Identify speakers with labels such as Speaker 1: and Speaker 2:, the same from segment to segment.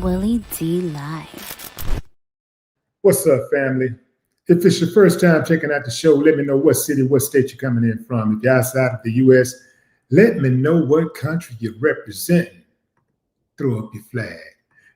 Speaker 1: Willie D Live.
Speaker 2: What's up, family? If it's your first time checking out the show, let me know what city, what state you're coming in from. If you're outside of the U.S., let me know what country you're representing. Throw up your flag.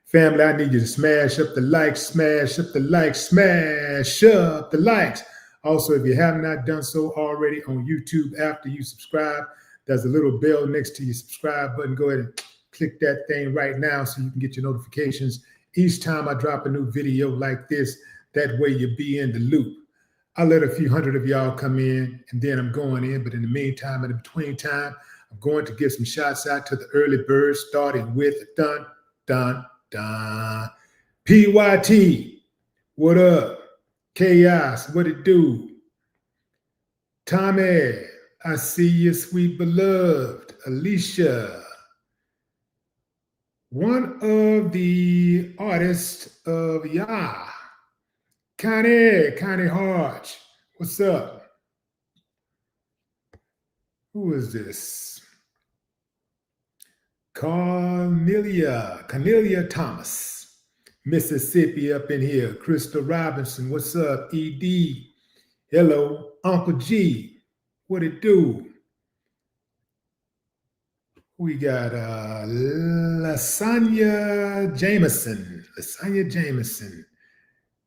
Speaker 2: Family, I need you to smash up the likes, smash up the likes, smash up the likes. Also, if you have not done so already on YouTube, after you subscribe, there's a little bell next to your subscribe button. Go ahead and click that thing right now so you can get your notifications each time I drop a new video like this. That way you'll be in the loop. I'll let a few hundred of y'all come in and then I'm going in. But in the meantime, in between time, I'm going to give some shots out to the early birds, starting with dun, dun, dun. PYT, what up? Chaos, what it do? Tommy, I see you, sweet beloved. Alicia, one of the artists of Yah. Connie Hodge, what's up? Who is this? Cornelia Thomas, Mississippi up in here. Crystal Robinson, what's up? ED, hello. Uncle G, what it do? We got Lasagna Jameson.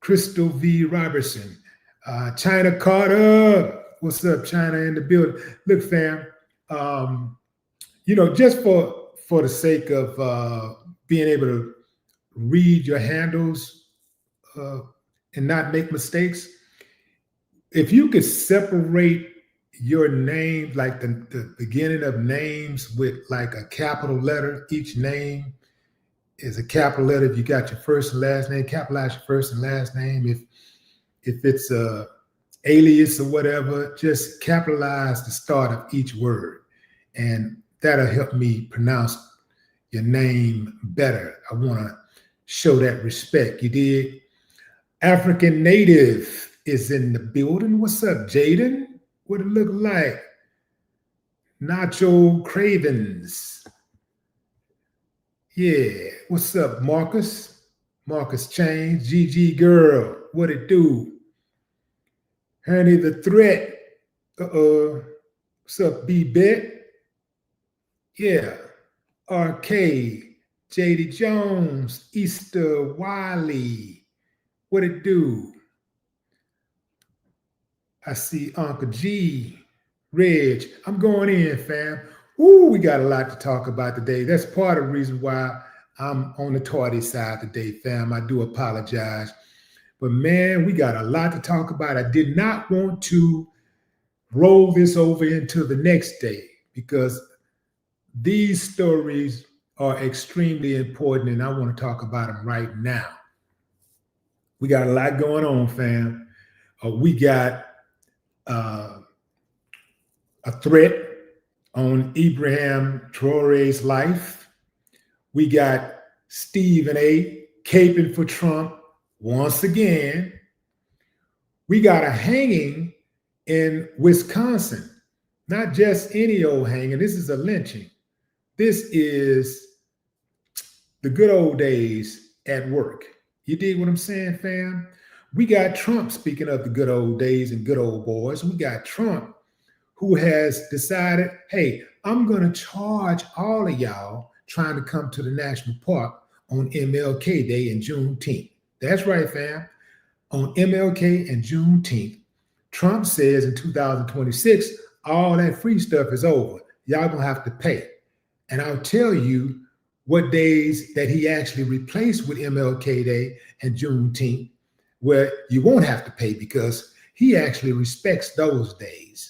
Speaker 2: Crystal V. Robertson, China Carter. What's up, China in the building? Look, fam, just for the sake of being able to read your handles and not make mistakes, if you could separate your name, like the beginning of names with like a capital letter, each name is a capital letter. If you got your first and last name, capitalize your first and last name. If it's a alias or whatever, just capitalize the start of each word. And that'll help me pronounce your name better. I want to show that respect. You did. African Native is in the building. What's up, Jaden? What it look like? Nacho Cravens. Yeah, what's up, Marcus? Marcus Chains, GG Girl, what it do? Honey the Threat. What's up, B-Bet? Yeah, Arcade, JD Jones, Easter Wiley, what it do? I see Uncle G, Reg. I'm going in, fam. Ooh, we got a lot to talk about today. That's part of the reason why I'm on the tardy side today, fam. I do apologize. But man, we got a lot to talk about. I did not want to roll this over into the next day because these stories are extremely important and I want to talk about them right now. We got a lot going on, fam. We got a threat on Ibrahim Traoré's life. We got Stephen A. caping for Trump once again. We got a hanging in Wisconsin. Not just any old hanging. This is a lynching. This is the good old days at work. You dig what I'm saying, fam? We got Trump, speaking of the good old days and good old boys. We got Trump who has decided, hey, I'm going to charge all of y'all trying to come to the national park on MLK Day and Juneteenth. That's right, fam. On MLK and Juneteenth, Trump says in 2026, all that free stuff is over. Y'all going to have to pay. And I'll tell you what days that he actually replaced with MLK Day and Juneteenth, where you won't have to pay because he actually respects those days.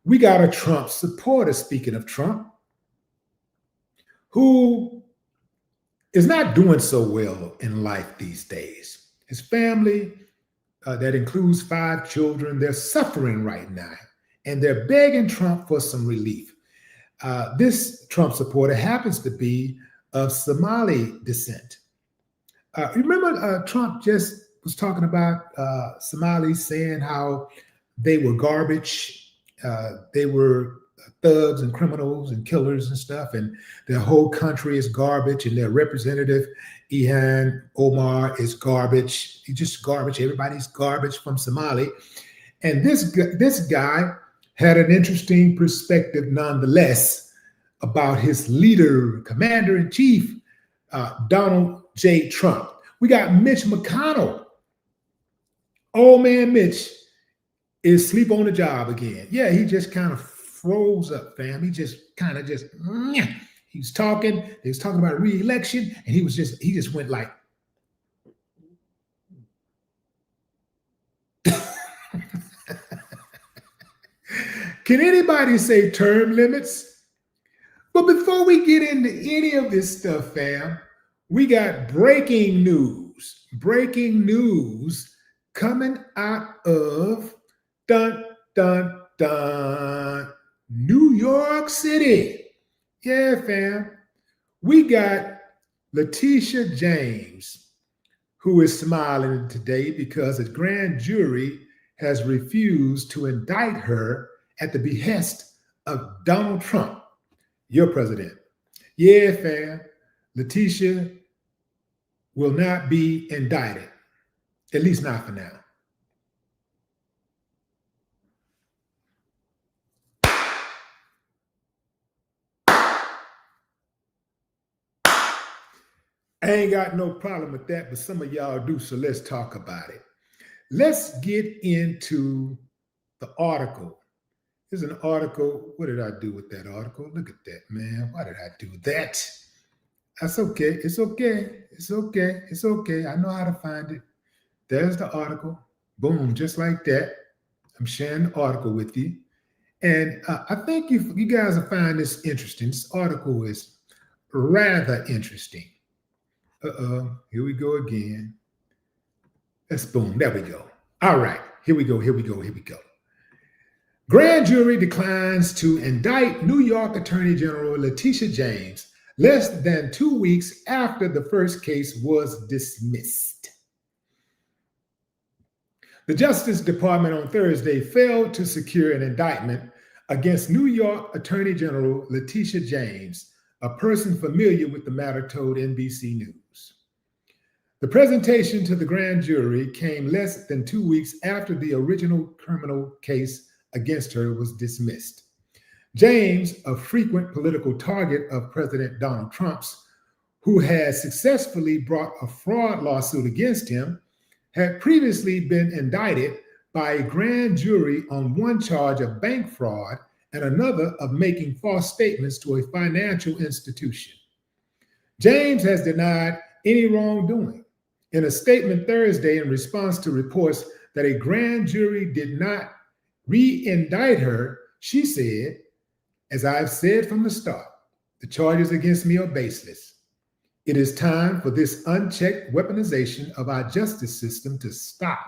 Speaker 2: We got a Trump supporter, speaking of Trump, who is not doing so well in life these days. His family, that includes 5 children, they're suffering right now, and they're begging Trump for some relief. This Trump supporter happens to be of Somali descent. Remember Trump just was talking about Somalis saying how they were garbage. They were thugs and criminals and killers and stuff, and their whole country is garbage, and their representative, Ilhan Omar, is garbage. He's just garbage. Everybody's garbage from Somali. And this guy had an interesting perspective nonetheless about his leader, commander-in-chief, Donald J. Trump. We got Mitch McConnell. Old man Mitch is asleep on the job again. Yeah, he just kind of froze up, fam. He just kind of he was talking about re-election, and he just went like, can anybody say term limits? But before we get into any of this stuff, fam, we got breaking news coming out of New York City. Yeah, fam. We got Letitia James, who is smiling today because a grand jury has refused to indict her at the behest of Donald Trump, your president. Yeah, fam. Letitia will not be indicted, at least not for now. I ain't got no problem with that, but some of y'all do, so let's talk about it. Let's get into the article. Here's an article. What did I do with that article? Look at that, man. Why did I do that? That's okay. It's okay. It's okay. It's okay. I know how to find it. There's the article. Boom, just like that. I'm sharing the article with you. And I think you guys will find this interesting. This article is rather interesting. Here we go again. Let's boom. There we go. All right. Here we go. Grand jury declines to indict New York Attorney General Letitia James less than 2 weeks after the first case was dismissed. The Justice Department on Thursday failed to secure an indictment against New York Attorney General Letitia James, a person familiar with the matter told NBC News. The presentation to the grand jury came less than 2 weeks after the original criminal case against her was dismissed. James, a frequent political target of President Donald Trump's, who has successfully brought a fraud lawsuit against him, had previously been indicted by a grand jury on one charge of bank fraud and another of making false statements to a financial institution. James has denied any wrongdoing. In a statement Thursday in response to reports that a grand jury did not re-indict her, she said, "As I've said from the start, the charges against me are baseless. It is time for this unchecked weaponization of our justice system to stop.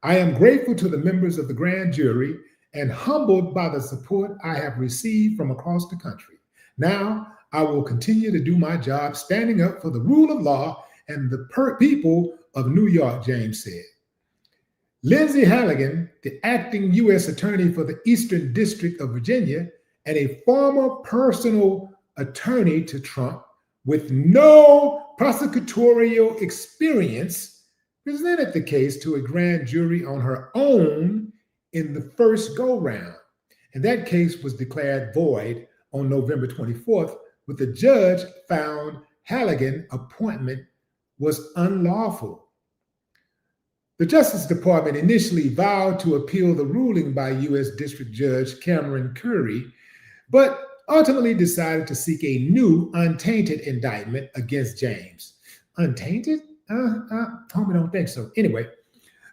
Speaker 2: I am grateful to the members of the grand jury and humbled by the support I have received from across the country. Now, I will continue to do my job standing up for the rule of law and the people of New York," James said. Lindsay Halligan, the acting U.S. attorney for the Eastern District of Virginia and a former personal attorney to Trump with no prosecutorial experience, presented the case to a grand jury on her own in the first go-round. And that case was declared void on November 24th, with the judge found Halligan's appointment was unlawful. The Justice Department initially vowed to appeal the ruling by U.S. District Judge Cameron Curry, but ultimately decided to seek a new untainted indictment against James. Untainted? Homie, don't think so. Anyway,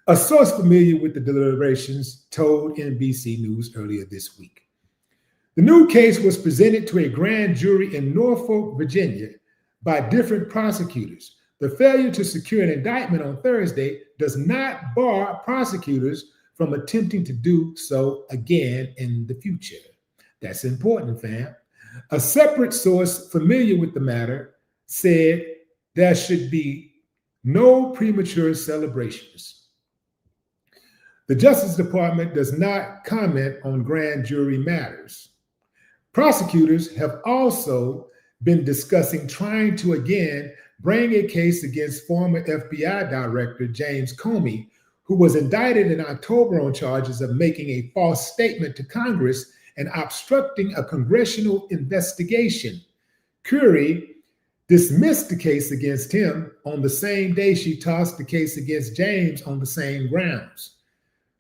Speaker 2: a source familiar with the deliberations told NBC News earlier this week. The new case was presented to a grand jury in Norfolk, Virginia, by different prosecutors. The failure to secure an indictment on Thursday does not bar prosecutors from attempting to do so again in the future. That's important, fam. A separate source familiar with the matter said there should be no premature celebrations. The Justice Department does not comment on grand jury matters. Prosecutors have also been discussing trying to again bring a case against former FBI Director James Comey, who was indicted in October on charges of making a false statement to Congress and obstructing a congressional investigation. Curry dismissed the case against him on the same day she tossed the case against James on the same grounds.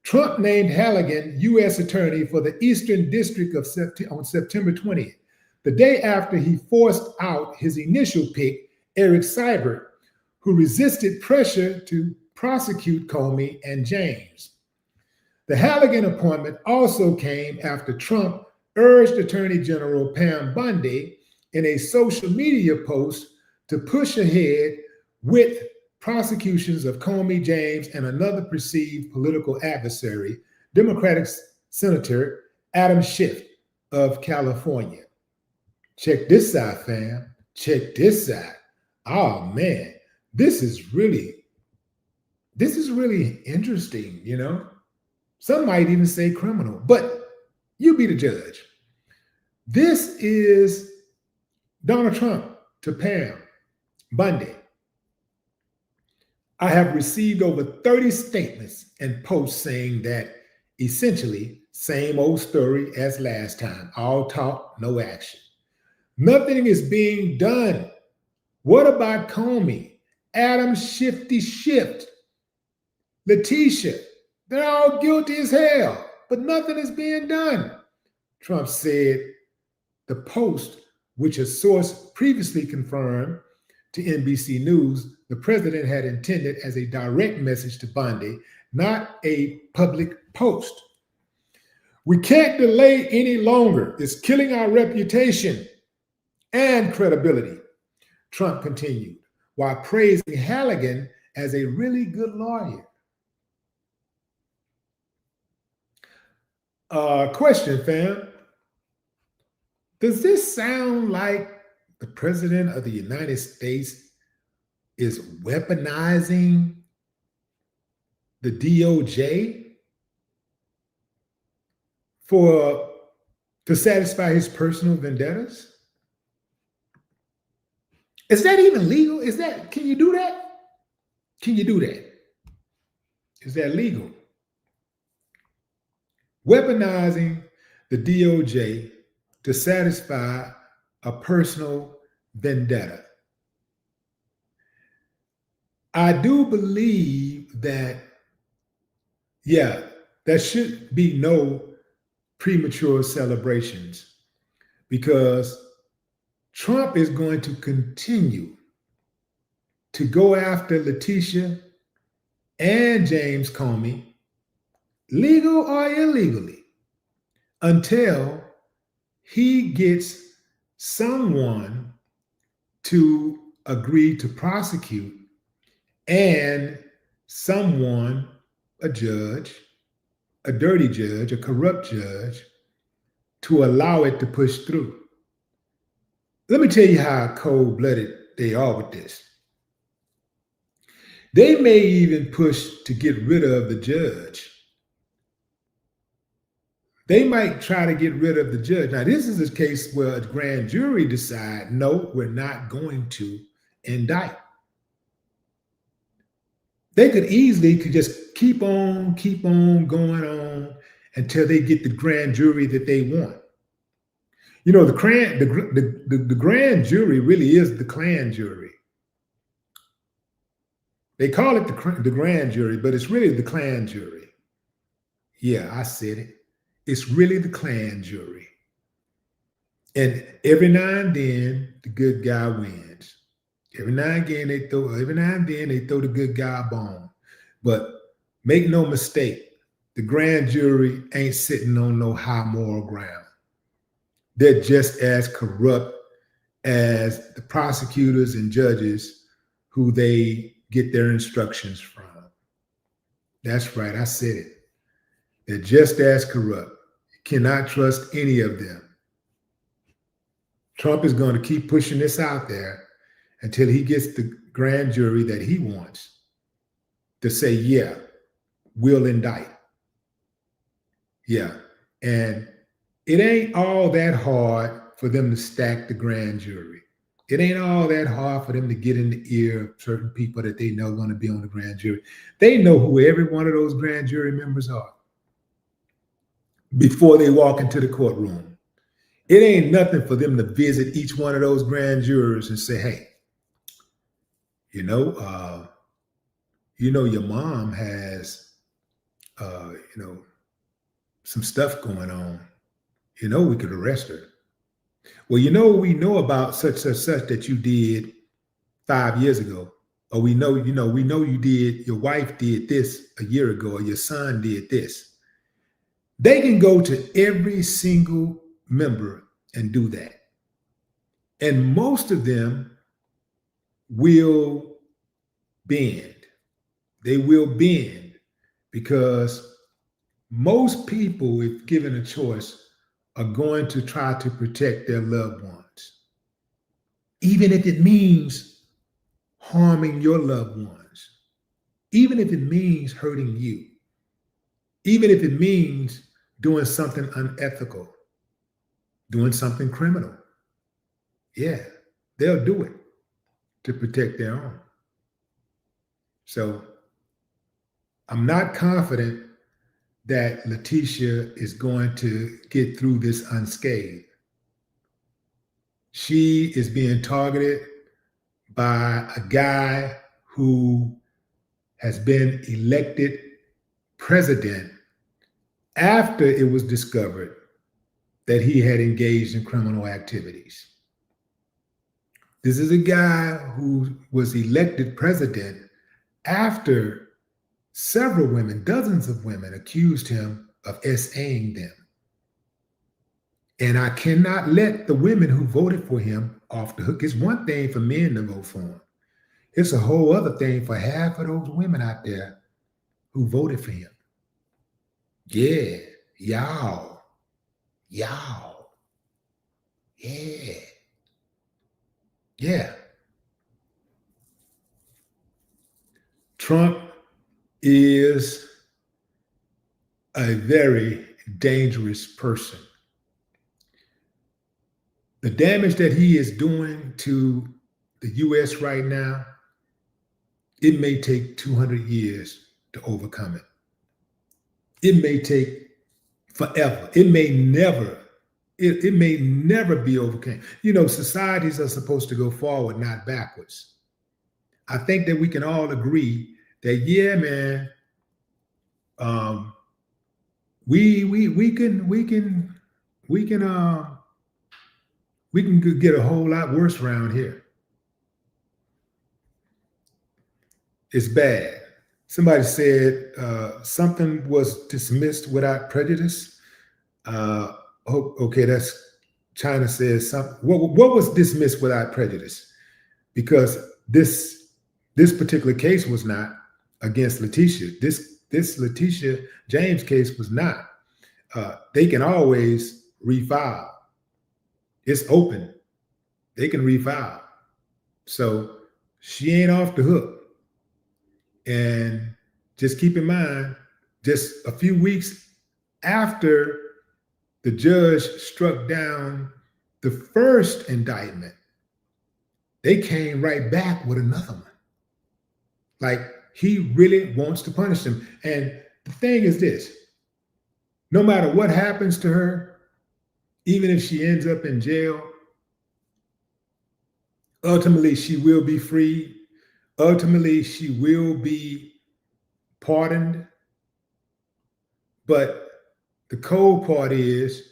Speaker 2: Trump named Halligan U.S. Attorney for the Eastern District on September 20th, the day after he forced out his initial pick, Eric Seibert, who resisted pressure to prosecute Comey and James. The Halligan appointment also came after Trump urged Attorney General Pam Bondi in a social media post to push ahead with prosecutions of Comey, James, and another perceived political adversary, Democratic Senator Adam Schiff of California. Check this out, fam. Check this out. Oh man, this is really interesting, you know? Some might even say criminal, but you be the judge. This is Donald Trump to Pam Bondi. I have received over 30 statements and posts saying that essentially same old story as last time. All talk, no action. Nothing is being done. What about Comey, Adam Shifty Shift, Letitia? They're all guilty as hell, but nothing is being done. Trump said the post, which a source previously confirmed to NBC News, the president had intended as a direct message to Bondi, not a public post. We can't delay any longer. It's killing our reputation and credibility, Trump continued, while praising Halligan as a really good lawyer. Question, fam. Does this sound like the president of the United States is weaponizing the DOJ to satisfy his personal vendettas? Is that even legal? Can you do that? Can you do that? Is that legal? Weaponizing the DOJ to satisfy a personal vendetta. I do believe that, there should be no premature celebrations because Trump is going to continue to go after Letitia and James Comey, legal or illegally, until he gets someone to agree to prosecute and someone, a judge, a dirty judge, a corrupt judge, to allow it to push through. Let me tell you how cold-blooded they are with this. They may even push to get rid of the judge. They might try to get rid of the judge. Now, this is a case where a grand jury decide, no, we're not going to indict. They could just keep on going on until they get the grand jury that they want. You know, the grand jury really is the Klan jury. They call it the grand jury, but it's really the Klan jury. Yeah, I said it. It's really the Klan jury. And every now and then, the good guy wins. Every now and then they throw the good guy a bone. But make no mistake, the grand jury ain't sitting on no high moral ground. They're just as corrupt as the prosecutors and judges who they get their instructions from. That's right, I said it. They're just as corrupt. You cannot trust any of them. Trump is going to keep pushing this out there until he gets the grand jury that he wants to say, we'll indict. Yeah. And it ain't all that hard for them to stack the grand jury. It ain't all that hard for them to get in the ear of certain people that they know going to be on the grand jury. They know who every one of those grand jury members are before they walk into the courtroom. It ain't nothing for them to visit each one of those grand jurors and say, hey, your mom has, some stuff going on. We could arrest her. Well, we know about such that you did 5 years ago. Or we know you did, your wife did this a year ago, or your son did this. They can go to every single member and do that. And most of them will bend. They will bend because most people, if given a choice, are going to try to protect their loved ones, even if it means harming your loved ones, even if it means hurting you, even if it means doing something unethical, doing something criminal. Yeah, they'll do it to protect their own. So I'm not confident that Letitia is going to get through this unscathed. She is being targeted by a guy who has been elected president after it was discovered that he had engaged in criminal activities. This is a guy who was elected president after several women, dozens of women, accused him of SAing them. And I cannot let the women who voted for him off the hook. It's one thing for men to vote for him. It's a whole other thing for half of those women out there who voted for him. Yeah, y'all. Yeah. Trump is a very dangerous person. The damage that he is doing to the U.S. right now, it may take 200 years to overcome it. It may take forever. It may never be overcome. Societies are supposed to go forward, not backwards. I think that we can all agree that, yeah, man, we can get a whole lot worse around here. It's bad. Somebody said something was dismissed without prejudice. Okay, that's China says something. What was dismissed without prejudice? Because this particular case was not against Letitia. This Letitia James case was not. They can always refile. It's open. They can refile. So she ain't off the hook. And just keep in mind, just a few weeks after the judge struck down the first indictment, they came right back with another one. Like, he really wants to punish them. And the thing is this, no matter what happens to her, even if she ends up in jail, ultimately she will be freed. Ultimately, she will be pardoned. But the cold part is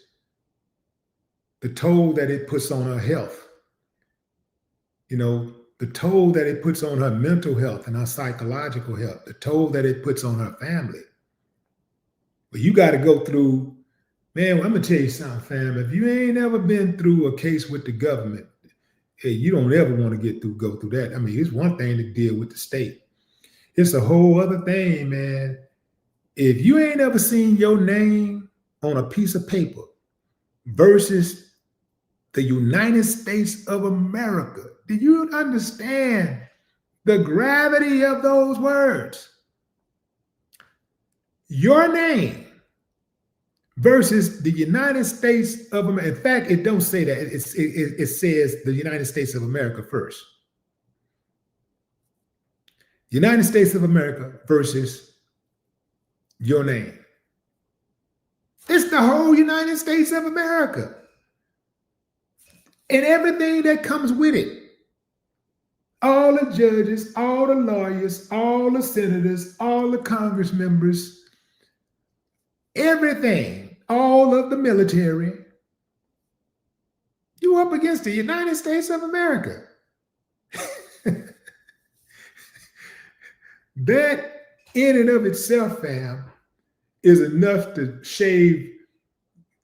Speaker 2: the toll that it puts on her health. The toll that it puts on her mental health and her psychological health, the toll that it puts on her family. But you got to go through, man, I'm going to tell you something, fam. If you ain't ever been through a case with the government, hey, you don't ever want to go through that. I mean, it's one thing to deal with the state. It's a whole other thing, man. If you ain't ever seen your name on a piece of paper versus the United States of America, do you understand the gravity of those words? Your name versus the United States of America. In fact, it don't say that. It says the United States of America first. United States of America versus your name. It's the whole United States of America and everything that comes with it. All the judges, all the lawyers, all the senators, all the Congress members, everything, all of the military. You up against the United States of America. That in and of itself, fam, is enough to shave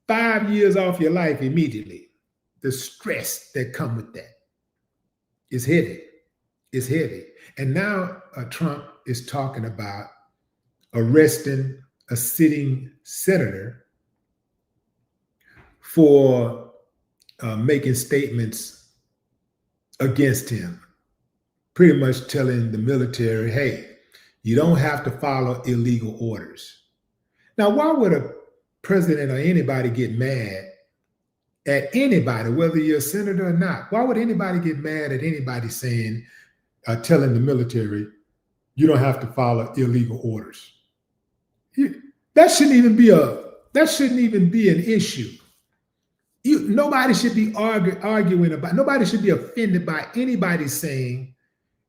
Speaker 2: 5 years off your life immediately. The stress that comes with that is heavy. It's heavy. And now Trump is talking about arresting a sitting senator for making statements against him, pretty much telling the military, hey, you don't have to follow illegal orders. Now, why would a president or anybody get mad at anybody, whether you're a senator or not? Why would anybody get mad at anybody saying, telling the military, you don't have to follow illegal orders? That shouldn't even be an issue. Nobody should be arguing about, nobody should be offended by anybody saying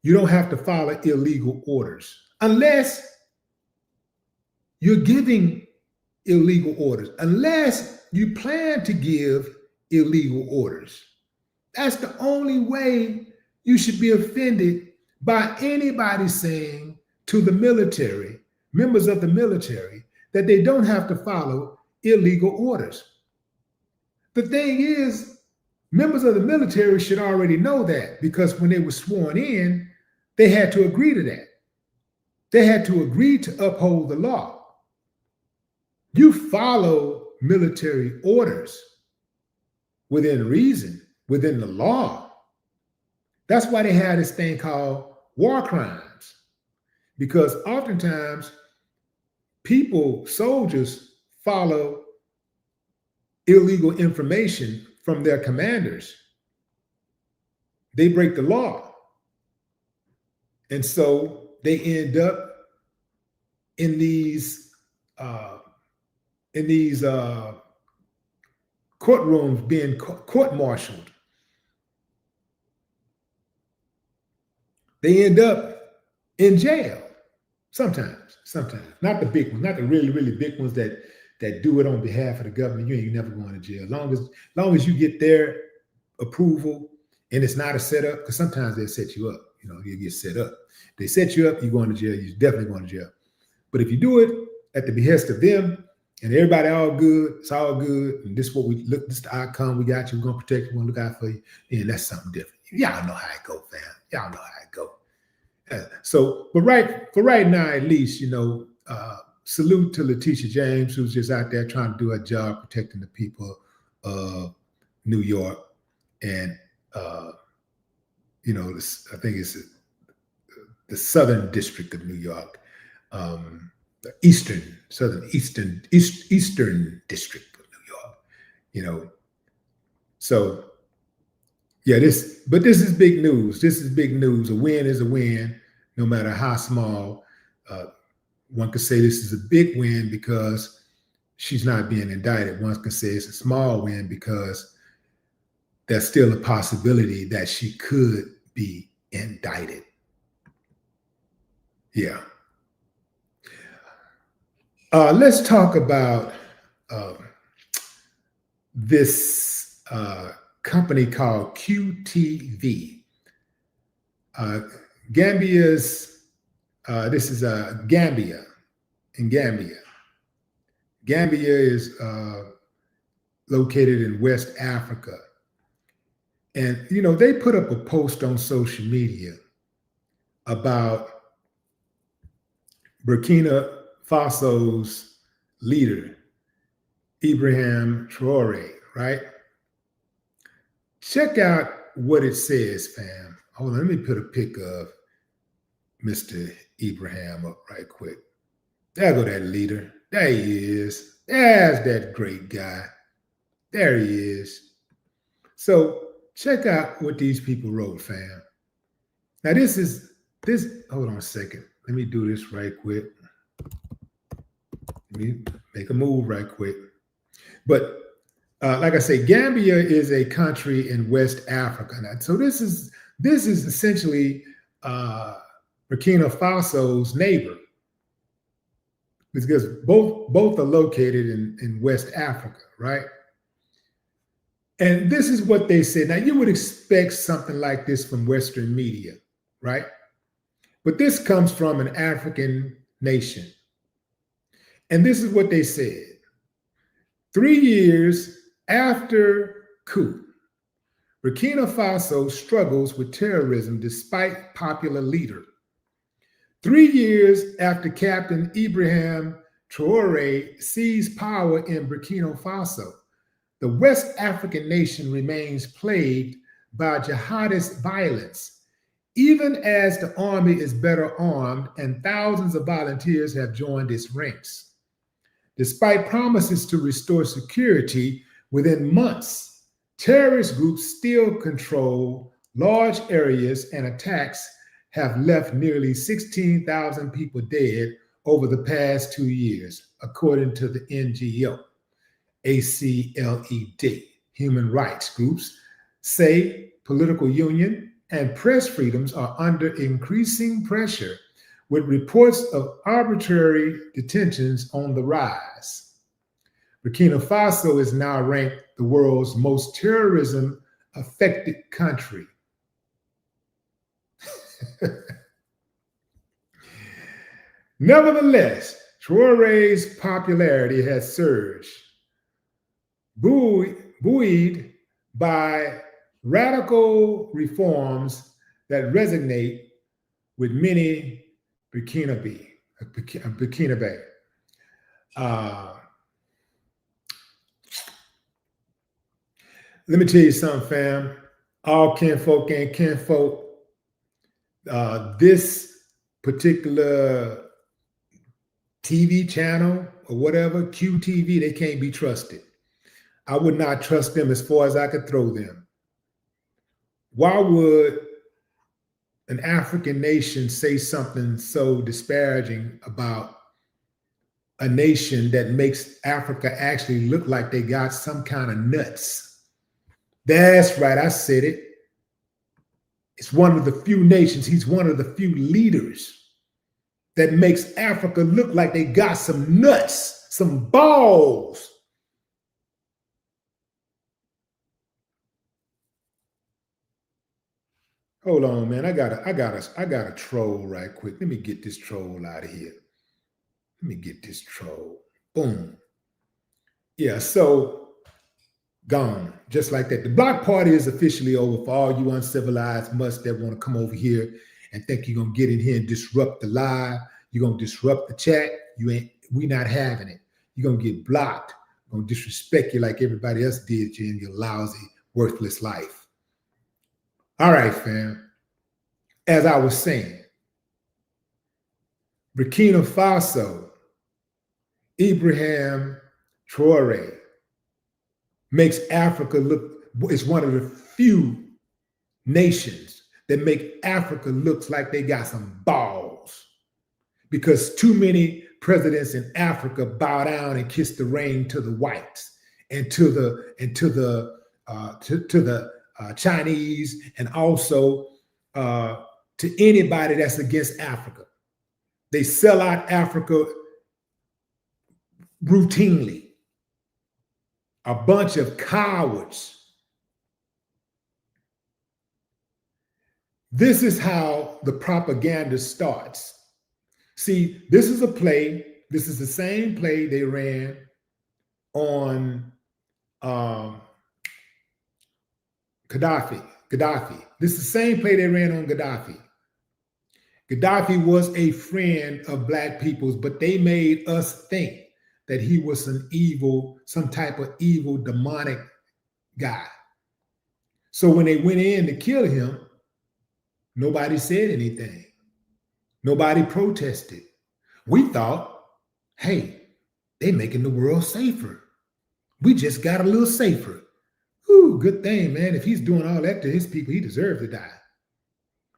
Speaker 2: you don't have to follow illegal orders unless you're giving illegal orders, unless you plan to give illegal orders. That's the only way you should be offended by anybody saying to the military, members of the military, that they don't have to follow illegal orders. The thing is, members of the military should already know that, because when they were sworn in, they had to agree to that. They had to agree to uphold the law. You follow military orders within reason, within the law. That's why they had this thing called war crimes, because oftentimes soldiers follow illegal information from their commanders. They break the law. And so they end up in these courtrooms being court-martialed. They end up in jail sometimes. Not the big ones, not the really, really big ones that do it on behalf of the government. You ain't never going to jail. Long as you get their approval and it's not a setup, because sometimes they set you up. You get set up. They set you up, you're going to jail. You're definitely going to jail. But if you do it at the behest of them and everybody all good, it's all good, and this is what we look, this is the outcome, we got you, we're going to protect you, we're going to look out for you, then that's something different. Y'all know how it go, fam. Y'all know how it go. For right now, at least, salute to Letitia James, who's just out there trying to do her job protecting the people of New York. And, I think it's the Southern District of New York, the Eastern District of New York, So, yeah, this is big news. This is big news. A win is a win, no matter how small. One could say this is a big win because she's not being indicted. One could say it's a small win because there's still a possibility that she could be indicted. Yeah. Let's talk about this company called QTV. This is Gambia in Gambia. Gambia is located in West Africa. And, they put up a post on social media about Burkina Faso's leader, Ibrahim Traoré, right? Check out what it says, fam. Hold on, let me put a pic of Mr. Ibrahim up right quick. There go that leader. There he is. There's that great guy. There he is. So check out what these people wrote, fam. Now hold on a second. Let me do this right quick. Let me make a move right quick. But like I say, Gambia is a country in West Africa. Now, so this is essentially Burkina Faso's neighbor, because both are located in West Africa, right? And this is what they said. Now, you would expect something like this from Western media, right? But this comes from an African nation. And this is what they said. 3 years after coup, Burkina Faso struggles with terrorism despite popular leader. 3 years after Captain Ibrahim Traoré seized power in Burkina Faso, the West African nation remains plagued by jihadist violence, even as the army is better armed and thousands of volunteers have joined its ranks. Despite promises to restore security within months, terrorist groups still control large areas, and attacks have left nearly 16,000 people dead over the past 2 years, according to the NGO. ACLED. Human rights groups say political union and press freedoms are under increasing pressure, with reports of arbitrary detentions on the rise. Burkina Faso is now ranked the world's most terrorism-affected country. Nevertheless, Traoré's popularity has surged, buoyed by radical reforms that resonate with many Burkinabe. Let me tell you something, fam. All kinfolk and kinfolk. This particular TV channel or whatever, QTV, they can't be trusted. I would not trust them as far as I could throw them. Why would an African nation say something so disparaging about a nation that makes Africa actually look like they got some kind of nuts? That's right, I said it. It's one of the few nations, he's one of the few leaders that makes Africa look like they got some nuts, some balls. Hold on, man. I got a troll right quick. Let me get this troll out of here. Let me get this troll. Boom. Yeah, so gone. Just like that. The block party is officially over for all you uncivilized mutts that want to come over here and think you're gonna get in here and disrupt the live. You're gonna disrupt the chat. We not having it. You're gonna get blocked. I'm gonna disrespect you like everybody else did you in your lousy, worthless life. All right, fam. As I was saying, Burkina Faso, Ibrahim Traoré makes Africa look, it's one of the few nations that make Africa look like they got some balls, because too many presidents in Africa bow down and kiss the ring to the whites and to the Chinese, and also to anybody that's against Africa. They sell out Africa routinely. A bunch of cowards. This is how the propaganda starts. See, this is a play. This is the same play they ran on Gaddafi. This is the same play they ran on Gaddafi. Gaddafi was a friend of Black people's, but they made us think that he was some type of evil, demonic guy. So when they went in to kill him, nobody said anything. Nobody protested. We thought, hey, They making the world safer. We just got a little safer. Ooh, good thing, man. If he's doing all that to his people, he deserves to die.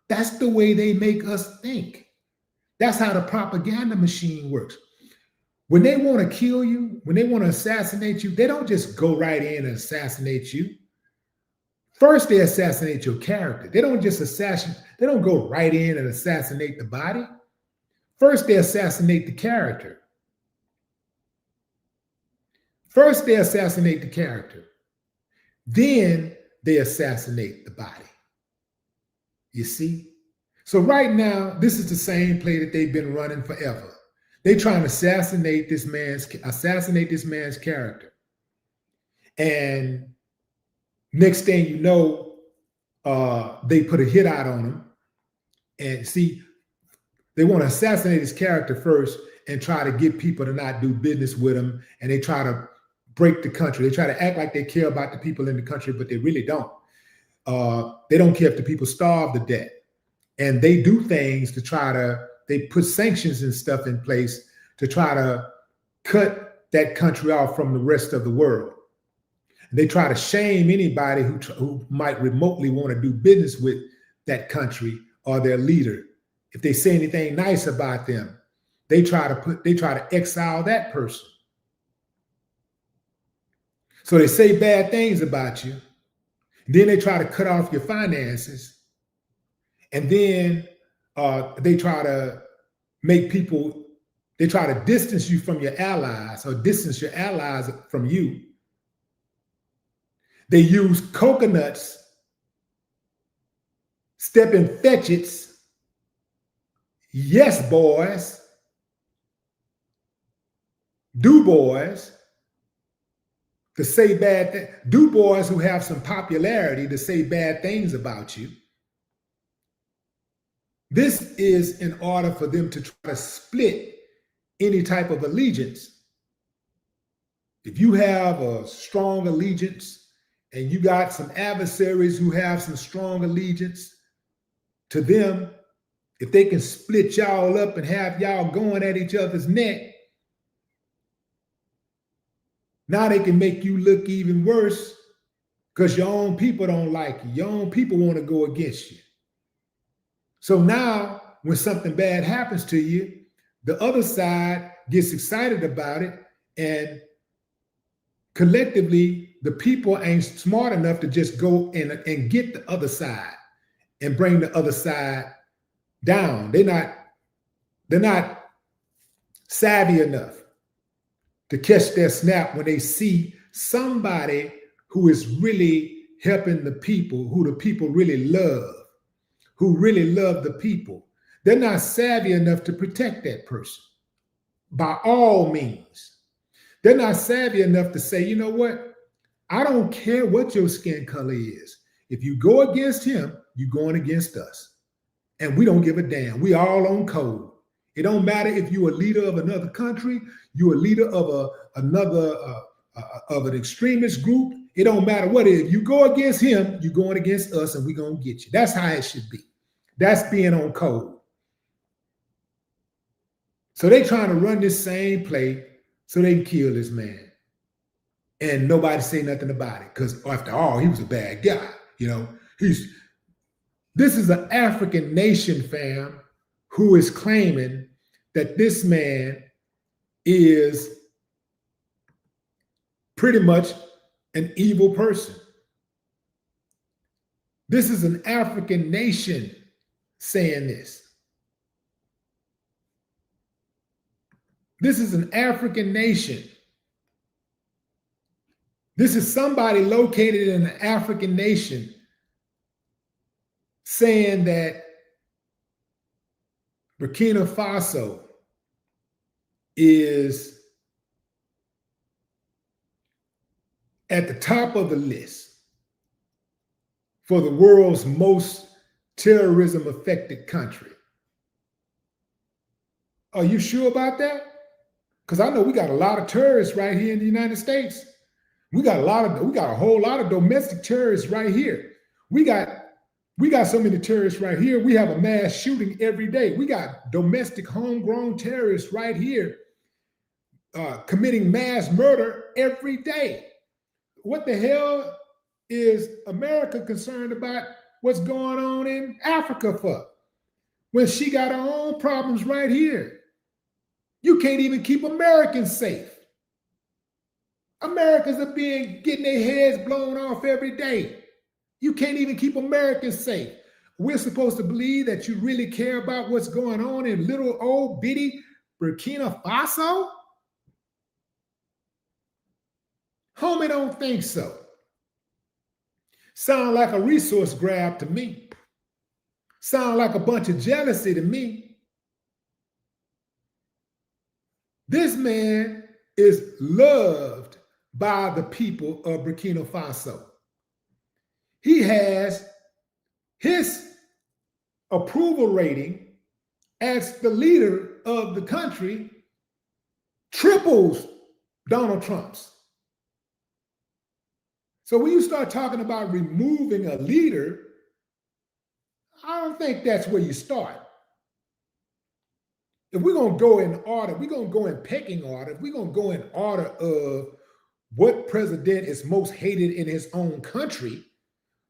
Speaker 2: That's the way they make us think. That's how the propaganda machine works. When they want to kill you, when they want to assassinate you, they don't just go right in and assassinate you. First, they assassinate your character. They don't just assassinate, they don't go right in and assassinate the body. First, they assassinate the character. First, they assassinate the character. Then they assassinate the body. You see? So right now, this is the same play that they've been running forever. They're trying to assassinate this man's character. And next thing you know, they put a hit out on him. And see, they want to assassinate his character first and try to get people to not do business with him. And they try to break the country. They try to act like they care about the people in the country, but they really don't. They don't care if the people starve to death. And they do things to try to, they put sanctions and stuff in place to try to cut that country off from the rest of the world. And they try to shame anybody who might remotely want to do business with that country or their leader. If they say anything nice about them, they try to exile that person. So they say bad things about you. Then they try to cut off your finances. And then they try to distance you from your allies or distance your allies from you. They use coconuts, stepping fetchits, yes boys, do boys, to say bad things, do boys who have some popularity to say bad things about you. This is in order for them to try to split any type of allegiance. If you have a strong allegiance and you got some adversaries who have some strong allegiance to them, if they can split y'all up and have y'all going at each other's neck, now they can make you look even worse because your own people don't like you. Your own people want to go against you. So now when something bad happens to you, the other side gets excited about it, and collectively, the people ain't smart enough to just go and get the other side and bring the other side down. They're not savvy enough to catch their snap when they see somebody who is really helping the people, who the people really love, who really love the people. They're not savvy enough to protect that person by all means. They're not savvy enough to say, you know what? I don't care what your skin color is. If you go against him, you're going against us. And we don't give a damn. We all on code. It don't matter if you're a leader of another country, you're a leader of an extremist group. It don't matter what it is. You go against him, you're going against us, and we're going to get you. That's how it should be. That's being on code. So they trying to run this same play so they can kill this man. And nobody say nothing about it because after all, he was a bad guy. You know, this is an African nation, fam, who is claiming that this man is pretty much an evil person. This is an African nation saying this. This is an African nation. This is somebody located in an African nation saying that Burkina Faso is at the top of the list for the world's most terrorism affected country. Are you sure about that? Because I know we got a lot of terrorists right here in the United States. We got a whole lot of domestic terrorists right here. We got so many terrorists right here. We have a mass shooting every day. We got domestic homegrown terrorists right here committing mass murder every day. What the hell is America concerned about what's going on in Africa for, when she got her own problems right here? You can't even keep Americans safe. Americans are getting their heads blown off every day. You can't even keep Americans safe. We're supposed to believe that you really care about what's going on in little old bitty Burkina Faso? Homie, don't think so. Sound like a resource grab to me. Sound like a bunch of jealousy to me. This man is loved by the people of Burkina Faso. He has his approval rating as the leader of the country triples Donald Trump's. So when you start talking about removing a leader, I don't think that's where you start. If we're going to go in order, we're going to go in pecking order, if we're going to go in order of what president is most hated in his own country,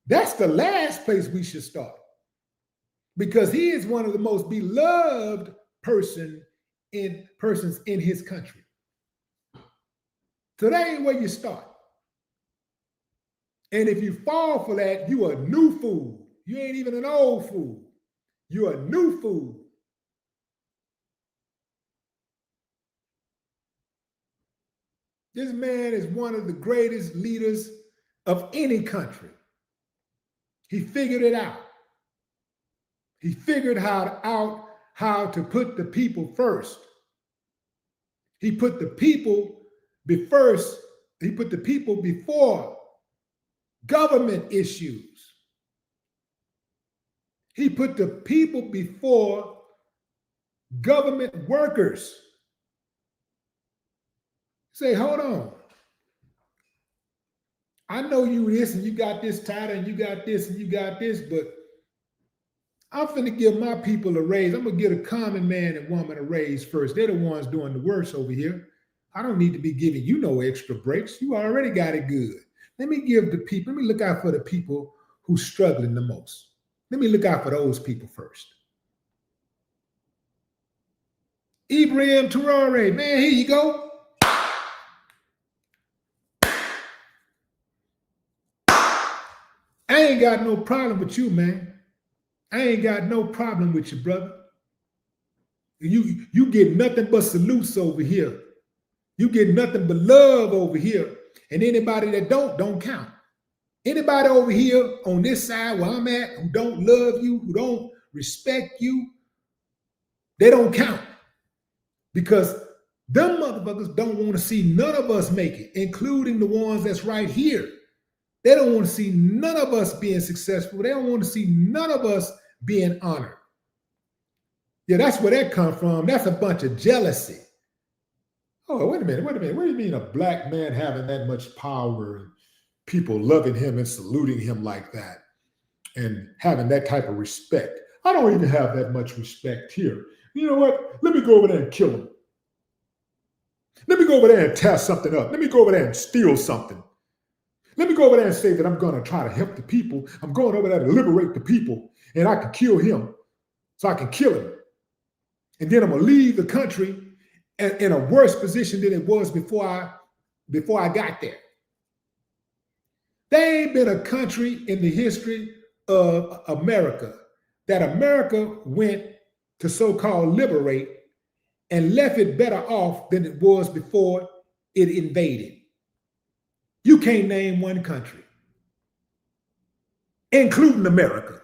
Speaker 2: that's the last place we should start. Because he is one of the most beloved persons in his country. So that ain't where you start. And if you fall for that, you a new fool. You ain't even an old fool. You're a new fool. This man is one of the greatest leaders of any country. He figured it out. He figured out how to put the people first. He put the people first. He put the people before government issues. He put the people before government workers. Say, hold on. I know you this and you got this title and you got this and you got this, but I'm finna give my people a raise. I'm gonna give a common man and woman a raise first. They're the ones doing the worst over here. I don't need to be giving you no extra breaks. You already got it good. Let me look out for the people who's struggling the most. Let me look out for those people first. Ibrahim Traoré, man, here you go. I ain't got no problem with you, man. I ain't got no problem with you, brother. You get nothing but salutes over here. You get nothing but love over here. And anybody that don't count. Anybody over here on this side where I'm at who don't love you, who don't respect you, they don't count. Because them motherfuckers don't want to see none of us make it, including the ones that's right here. They don't want to see none of us being successful. They don't want to see none of us being honored. Yeah, that's where that comes from. That's a bunch of jealousy. Oh, wait a minute. What do you mean a black man having that much power and people loving him and saluting him like that and having that type of respect? I don't even have that much respect here. You know what? Let me go over there and kill him. Let me go over there and tear something up. Let me go over there and steal something. Let me go over there and say that I'm going to try to help the people. I'm going over there to liberate the people, and I can kill him, so I can kill him. And then I'm going to leave the country in a worse position than it was before I got there. There ain't been a country in the history of America that America went to so-called liberate and left it better off than it was before it invaded. You can't name one country, including America.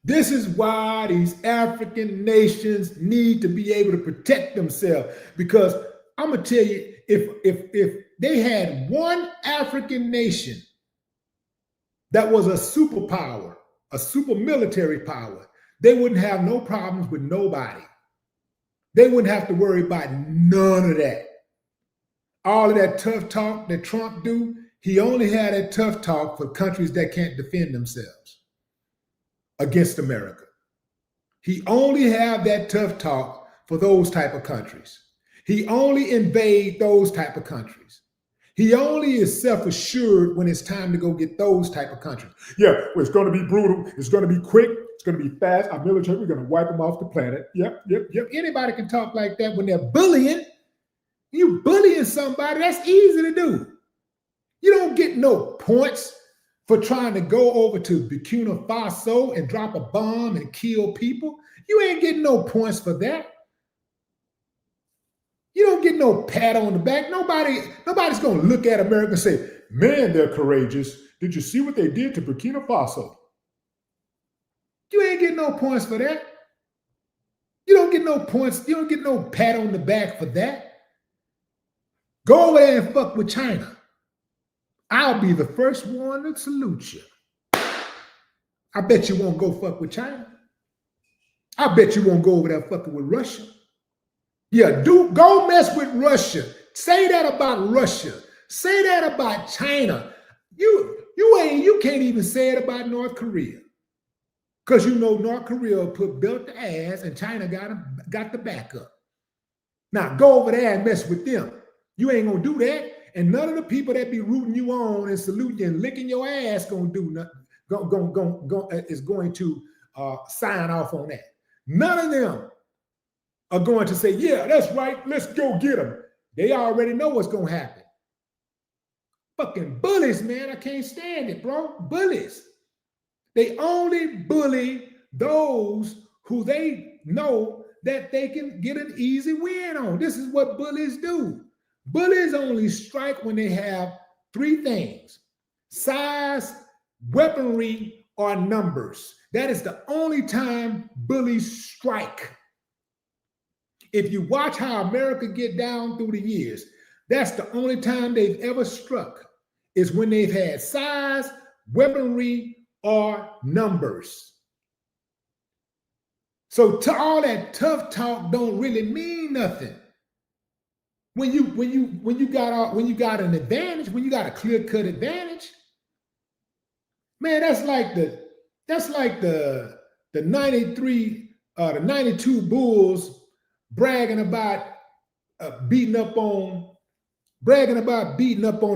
Speaker 2: This is why these African nations need to be able to protect themselves. Because I'm gonna tell you, if they had one African nation that was a superpower, a super military power, they wouldn't have no problems with nobody. They wouldn't have to worry about none of that. All of that tough talk that Trump do, he only had that tough talk for countries that can't defend themselves. against America. He only have that tough talk for those type of countries. He only invade those type of countries. He only is self-assured when it's time to go get those type of countries. Yeah, well, it's going to be brutal. It's going to be quick. It's going to be fast. Our military, we're going to wipe them off the planet. Yep. Anybody can talk like that when they're bullying. You bullying somebody, that's easy to do. You don't get no points for trying to go over to Burkina Faso and drop a bomb and kill people. You ain't getting no points for that. You don't get no pat on the back. Nobody's going to look at America and say, man, they're courageous. Did you see what they did to Burkina Faso? You ain't getting no points for that. You don't get no points. You don't get no pat on the back for that. Go over there and fuck with China. I'll be the first one to salute you. I bet you won't go fuck with China. I bet you won't go over there fucking with Russia. Yeah, go mess with Russia. Say that about Russia. Say that about China. You can't even say it about North Korea. Because you know North Korea built the ass and China got the backup. Now go over there and mess with them. You ain't gonna do that. And none of the people that be rooting you on and saluting you and licking your ass gonna do nothing. Is going to sign off on that. None of them are going to say, yeah, that's right, let's go get them. They already know what's going to happen. Fucking bullies, man. I can't stand it, bro. Bullies. They only bully those who they know that they can get an easy win on. This is what bullies do. Bullies only strike when they have three things: size, weaponry, or numbers. That is the only time bullies strike. If you watch how America get down through the years, that's the only time they've ever struck, is when they've had size, weaponry, or numbers. So all that tough talk don't really mean nothing. When you got an advantage, when you got a clear-cut advantage, man, that's like the 92 Bulls bragging about beating up on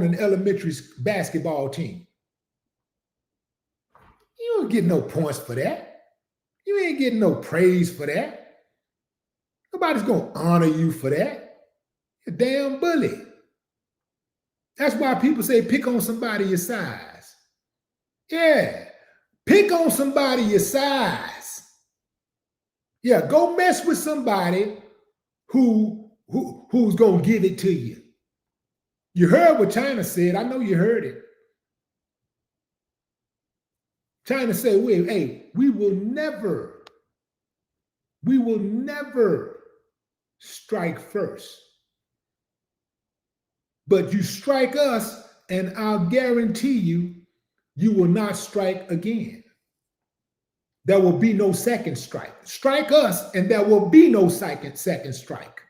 Speaker 2: an elementary basketball team. You don't get no points for that. You ain't getting no praise for that. Nobody's gonna honor you for that. You're a damn bully. That's why people say pick on somebody your size. Yeah, pick on somebody your size. Yeah, go mess with somebody who's gonna give it to you. You heard what China said. I know you heard it. China said, we will never strike first. But you strike us, and I'll guarantee you will not strike again. There will be no second strike. Strike us, and there will be no second strike.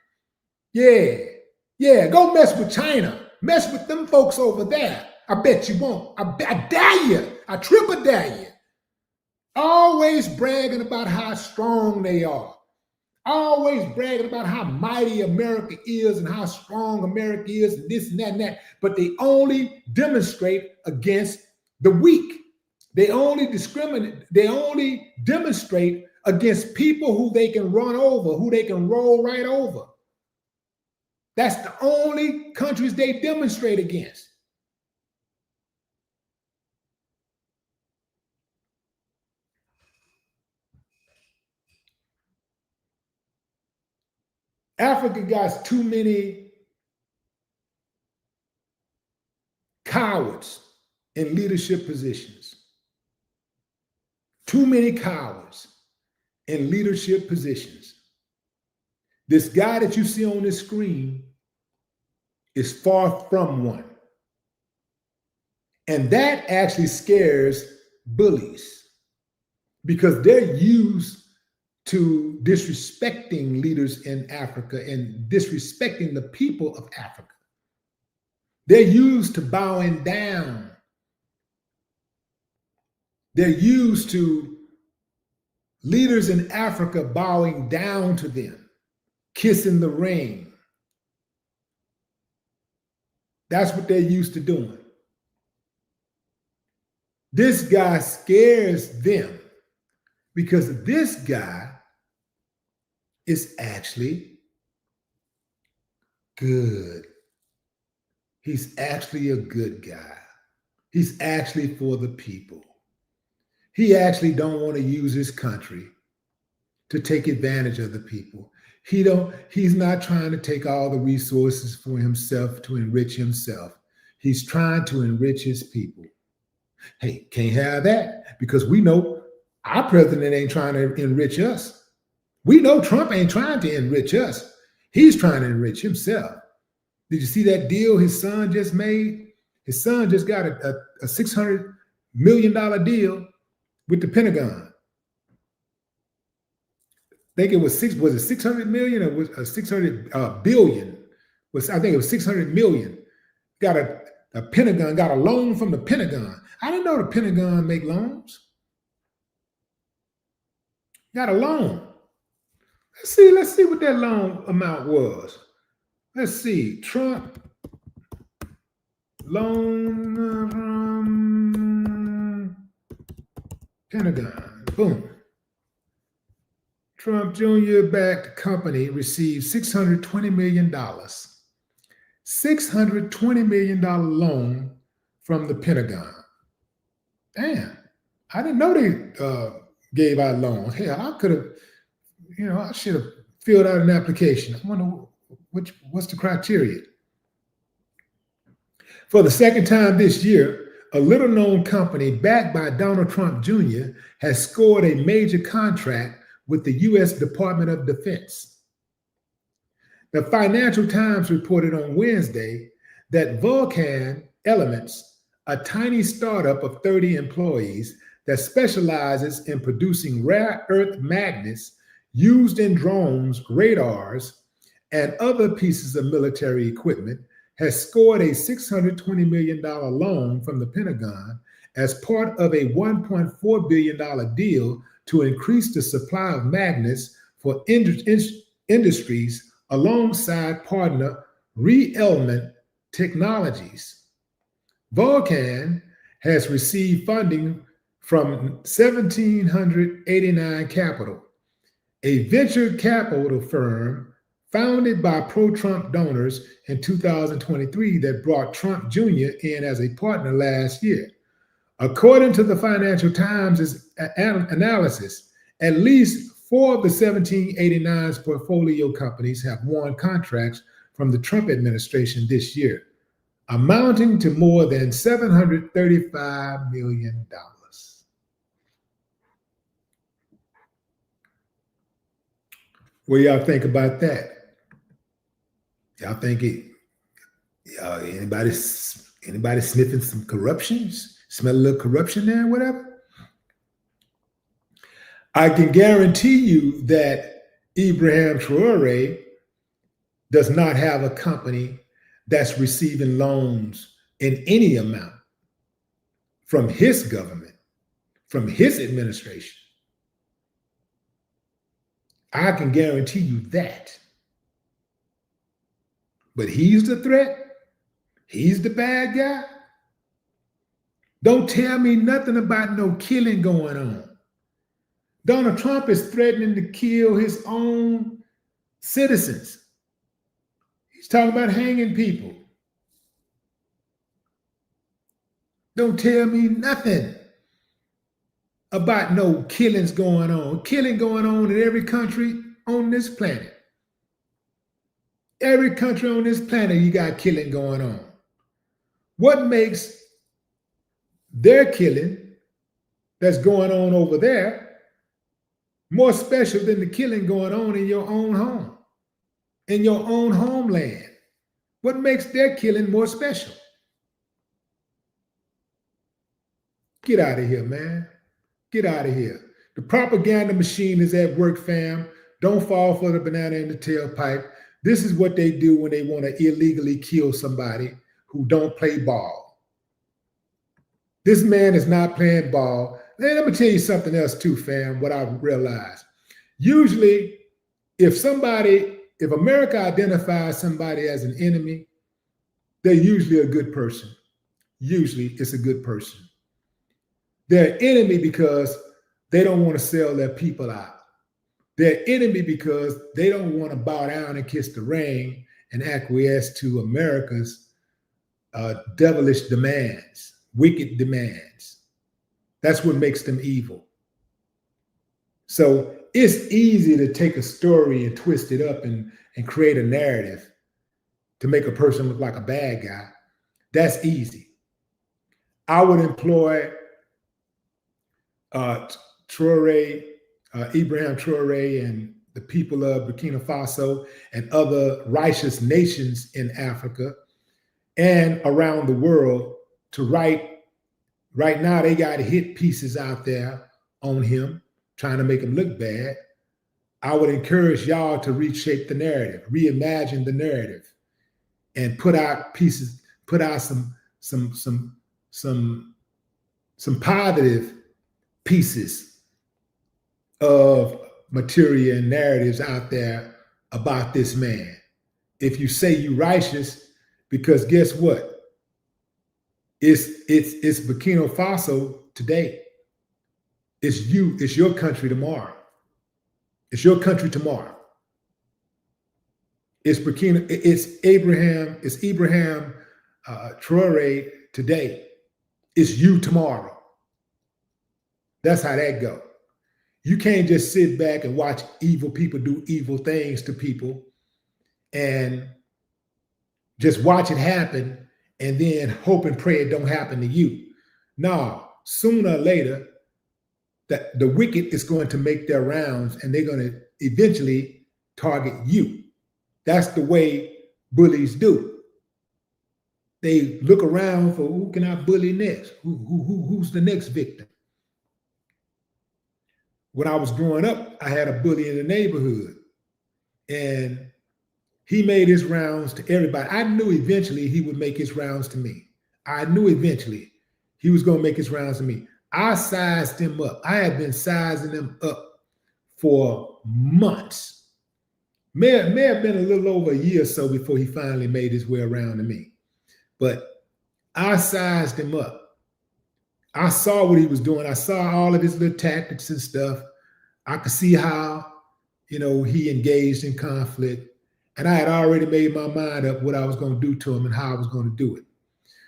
Speaker 2: Yeah, go mess with China. Mess with them folks over there. I bet you won't. I dare you. I triple dare you. Always bragging about how strong they are. Always bragging about how mighty America is and how strong America is and this and that and that. But they only demonstrate against the weak. They only discriminate. They only demonstrate against people who they can run over, who they can roll right over. That's the only countries they demonstrate against. Africa got too many cowards in leadership positions. Too many cowards in leadership positions. This guy that you see on this screen is far from one. And that actually scares bullies because they're used to disrespecting leaders in Africa and disrespecting the people of Africa. They're used to bowing down. They're used to Leaders in Africa bowing down to them, kissing the ring. That's what they're used to doing. This guy scares them because this guy is actually good. He's actually a good guy. He's actually for the people. He actually don't want to use his country to take advantage of the people. He's not trying to take all the resources for himself to enrich himself. He's trying to enrich his people. Hey, can't have that because we know our president ain't trying to enrich us. We know Trump ain't trying to enrich us. He's trying to enrich himself. Did you see that deal his son just made? His son just got a $600 million deal with the Pentagon. I think it was 600 million or was 600 billion? I think it was 600 million. Got a Pentagon, got a loan from the Pentagon. I didn't know the Pentagon make loans. Got a loan. Let's see what that loan amount was. Let's see. Trump loan from Pentagon. Boom. Trump Jr. backed company received $620 million. $620 million loan from the Pentagon. Damn, I didn't know they gave out loans. Hell, I could have, I should have filled out an application. I wonder what's the criteria. For the second time this year, a little-known company backed by Donald Trump Jr. has scored a major contract with the U.S. Department of Defense. The Financial Times reported on Wednesday that Vulcan Elements, a tiny startup of 30 employees that specializes in producing rare earth magnets used in drones, radars, and other pieces of military equipment, has scored a $620 million loan from the Pentagon as part of a $1.4 billion deal to increase the supply of magnets for industries alongside partner Re-Element Technologies. Vulcan has received funding from 1789 Capital, a venture capital firm founded by pro-Trump donors in 2023 that brought Trump Jr. in as a partner last year. According to the Financial Times' analysis, at least 4 of the 1789's portfolio companies have won contracts from the Trump administration this year, amounting to more than $735 million. What do y'all think about that? Y'all think anybody sniffing some corruptions? Smell a little corruption there, whatever? I can guarantee you that Ibrahim Traoré does not have a company that's receiving loans in any amount from his government, from his administration. I can guarantee you that. But he's the threat. He's the bad guy. Don't tell me nothing about no killing going on. Donald Trump is threatening to kill his own citizens. He's talking about hanging people. Don't tell me nothing about no killings going on. Killing going on in every country on this planet. Every country on this planet, you got killing going on. What makes their killing that's going on over there more special than the killing going on in your own home, in your own homeland? What makes their killing more special? Get out of here, man. Get out of here. The propaganda machine is at work, fam. Don't fall for the banana in the tailpipe. This is what they do when they want to illegally kill somebody who don't play ball. This man is not playing ball. And let me tell you something else too, fam, what I've realized. Usually, if America identifies somebody as an enemy, they're usually a good person. Usually it's a good person. They're an enemy because they don't want to sell their people out. They're an enemy because they don't want to bow down and kiss the ring and acquiesce to America's devilish demands, wicked demands. That's what makes them evil. So it's easy to take a story and twist it up and create a narrative to make a person look like a bad guy. That's easy. I would employ Traoré, Ibrahim Traoré, and the people of Burkina Faso and other righteous nations in Africa and around the world to write. Right now, they got hit pieces out there on him, trying to make him look bad. I would encourage y'all to reshape the narrative, reimagine the narrative, and put out pieces, put out some positive pieces of material and narratives out there about this man. If you say you righteous, because guess what? It's Burkina Faso today. It's you, it's your country tomorrow. It's your country tomorrow. It's Ibrahim Traoré today. It's you tomorrow. That's how that go. You can't just sit back and watch evil people do evil things to people and just watch it happen and then hope and pray it don't happen to you. No, sooner or later, that the wicked is going to make their rounds and they're going to eventually target you. That's the way bullies do. They look around for who can I bully next? Who's the next victim? When I was growing up, I had a bully in the neighborhood and he made his rounds to everybody. I knew eventually he would make his rounds to me. I knew eventually he was going to make his rounds to me. I sized him up. I had been sizing him up for months. May have been a little over a year or so before he finally made his way around to me. But I sized him up. I saw what he was doing. I saw all of his little tactics and stuff. I could see how, he engaged in conflict. And I had already made my mind up what I was going to do to him and how I was going to do it.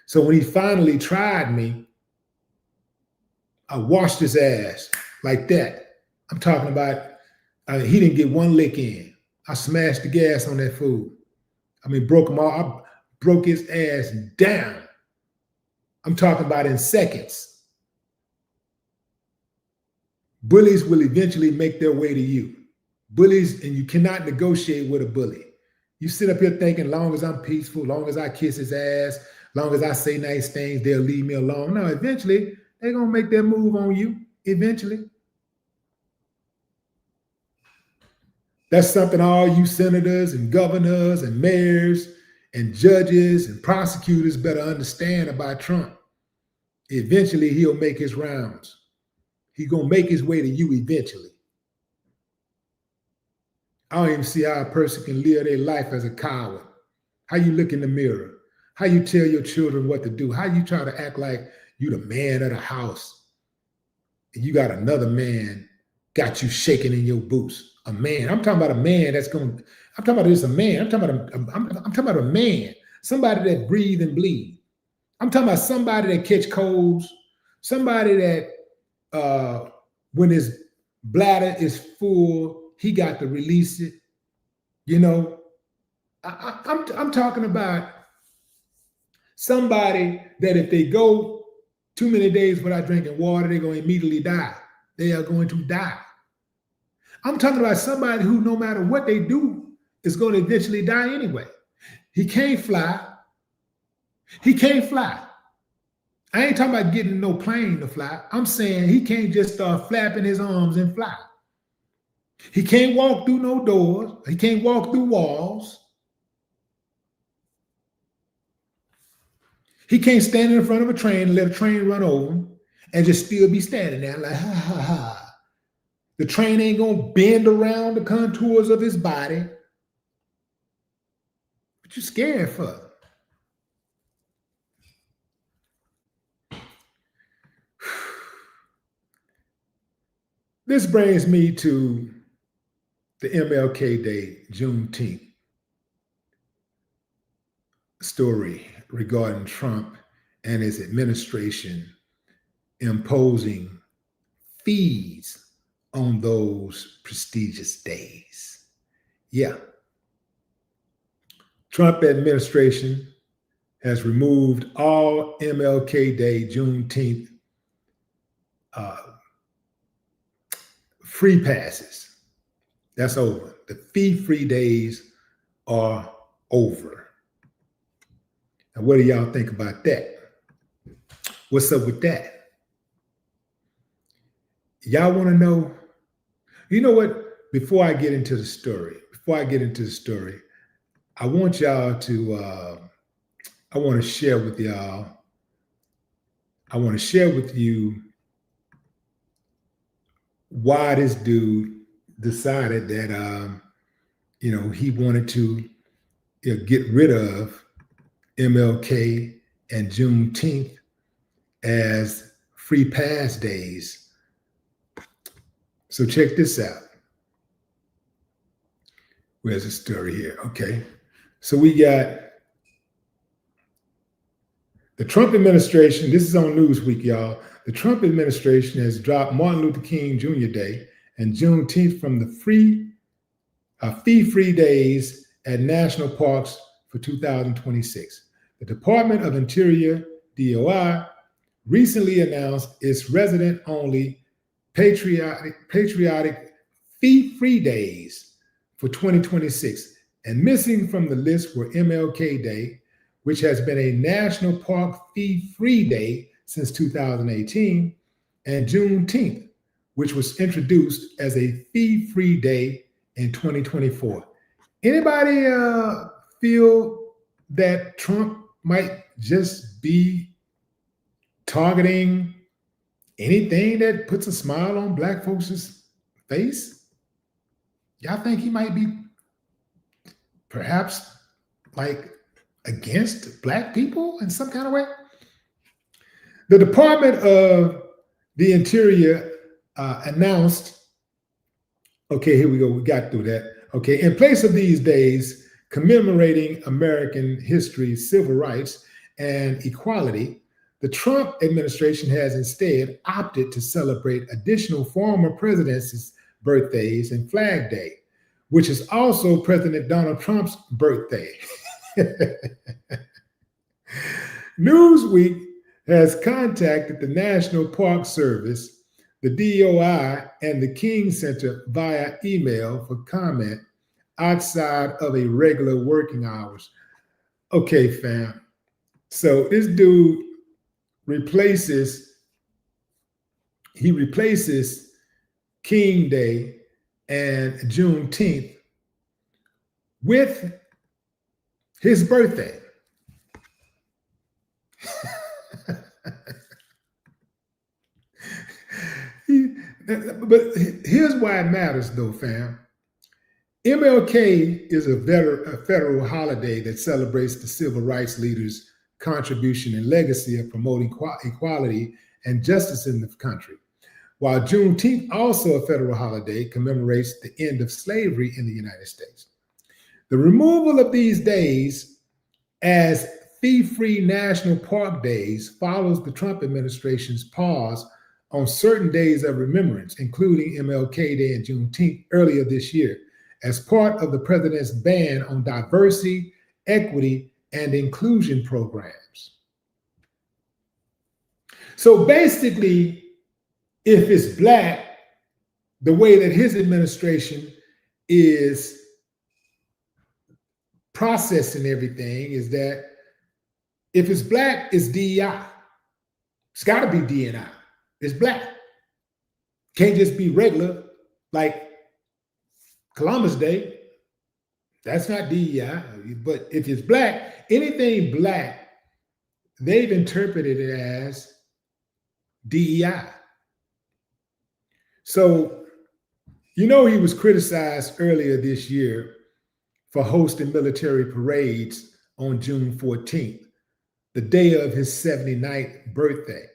Speaker 2: So when he finally tried me, I washed his ass like that. I'm talking about, he didn't get one lick in. I smashed the gas on that fool. Broke him all. I broke his ass down. I'm talking about in seconds. Bullies will eventually make their way to you. Bullies, and you cannot negotiate with a bully. You sit up here thinking, long as I'm peaceful, long as I kiss his ass, long as I say nice things, they'll leave me alone. No, eventually, they're going to make their move on you, eventually. That's something all you senators and governors and mayors and judges and prosecutors better understand about Trump. Eventually, he'll make his rounds. He's going to make his way to you eventually. I don't even see how a person can live their life as a coward. How you look in the mirror. How you tell your children what to do. How you try to act like you the man of the house. And you got another man got you shaking in your boots. A man. I'm talking about a man that's going to, I'm talking about this a man. I'm talking about a man. Somebody that breathe and bleed. I'm talking about somebody that catch colds. Somebody that when his bladder is full, he got to release it. I'm talking about somebody that if they go too many days without drinking water, they're going to immediately die. They are going to die. I'm talking about somebody who, no matter what they do, is going to eventually die anyway. He can't fly. He can't fly. I ain't talking about getting no plane to fly. I'm saying he can't just start flapping his arms and fly. He can't walk through no doors. He can't walk through walls. He can't stand in front of a train and let a train run over him. and just still be standing there like, ha, ha, ha. The train ain't going to bend around the contours of his body. What you scared for? This brings me to the MLK Day, Juneteenth story regarding Trump and his administration imposing fees on those prestigious days. Yeah. Trump administration has removed all MLK Day, Juneteenth free passes. That's over. The fee-free days are over. And what do y'all think about that? What's up with that? Y'all want to know? You know what? Before I get into the story, I want y'all to, I want to share with y'all, I want to share with you why this dude decided that, he wanted to get rid of MLK and Juneteenth as free pass days. So check this out. Where's the story here? Okay. So we got the Trump administration. This is on Newsweek, y'all. The Trump administration has dropped Martin Luther King Jr. Day and Juneteenth from the fee-free days at national parks for 2026. The Department of Interior, DOI, recently announced its resident-only patriotic fee-free days for 2026, and missing from the list were MLK Day, which has been a national park fee-free day since 2018, and Juneteenth, which was introduced as a fee-free day in 2024. Anybody feel that Trump might just be targeting anything that puts a smile on Black folks' face? Y'all think he might be perhaps like against Black people in some kind of way? The Department of the Interior announced, okay, here we go, we got through that. Okay, in place of these days commemorating American history, civil rights, and equality, the Trump administration has instead opted to celebrate additional former presidents' birthdays and Flag Day, which is also President Donald Trump's birthday. Newsweek has contacted the National Park Service, the DOI, and the King Center via email for comment outside of a regular working hours. Okay, fam. So this dude replaces King Day and Juneteenth with his birthday. But here's why it matters, though, fam. MLK is a federal holiday that celebrates the civil rights leaders' contribution and legacy of promoting equality and justice in the country, while Juneteenth, also a federal holiday, commemorates the end of slavery in the United States. The removal of these days as fee-free national park days follows the Trump administration's pause on certain days of remembrance, including MLK Day and Juneteenth earlier this year, as part of the president's ban on diversity, equity, and inclusion programs. So basically, if it's Black, the way that his administration is processing everything is that if it's Black, it's DEI. It's got to be DNI. It's Black. Can't just be regular, like Columbus Day. That's not DEI. But if it's Black, anything Black, they've interpreted it as DEI. So, you know, he was criticized earlier this year for hosting military parades on June 14th, the day of his 79th birthday.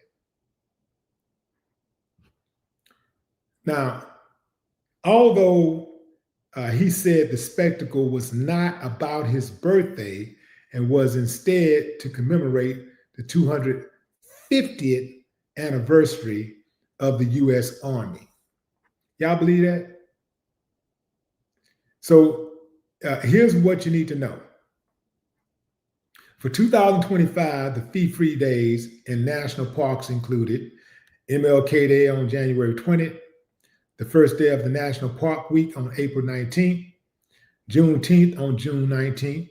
Speaker 2: Now, although he said the spectacle was not about his birthday and was instead to commemorate the 250th anniversary of the U.S. Army. Y'all believe that? So here's what you need to know. For 2025, the fee-free days in national parks included MLK Day on January 20th, the first day of the National Park Week on April 19th, Juneteenth on June 19th,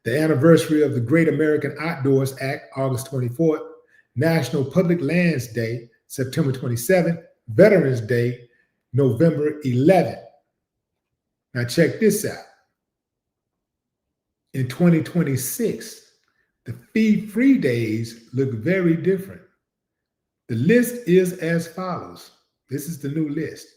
Speaker 2: the anniversary of the Great American Outdoors Act, August 24th, National Public Lands Day, September 27th, Veterans Day, November 11th. Now check this out. In 2026, the fee-free days look very different. The list is as follows. This is the new list.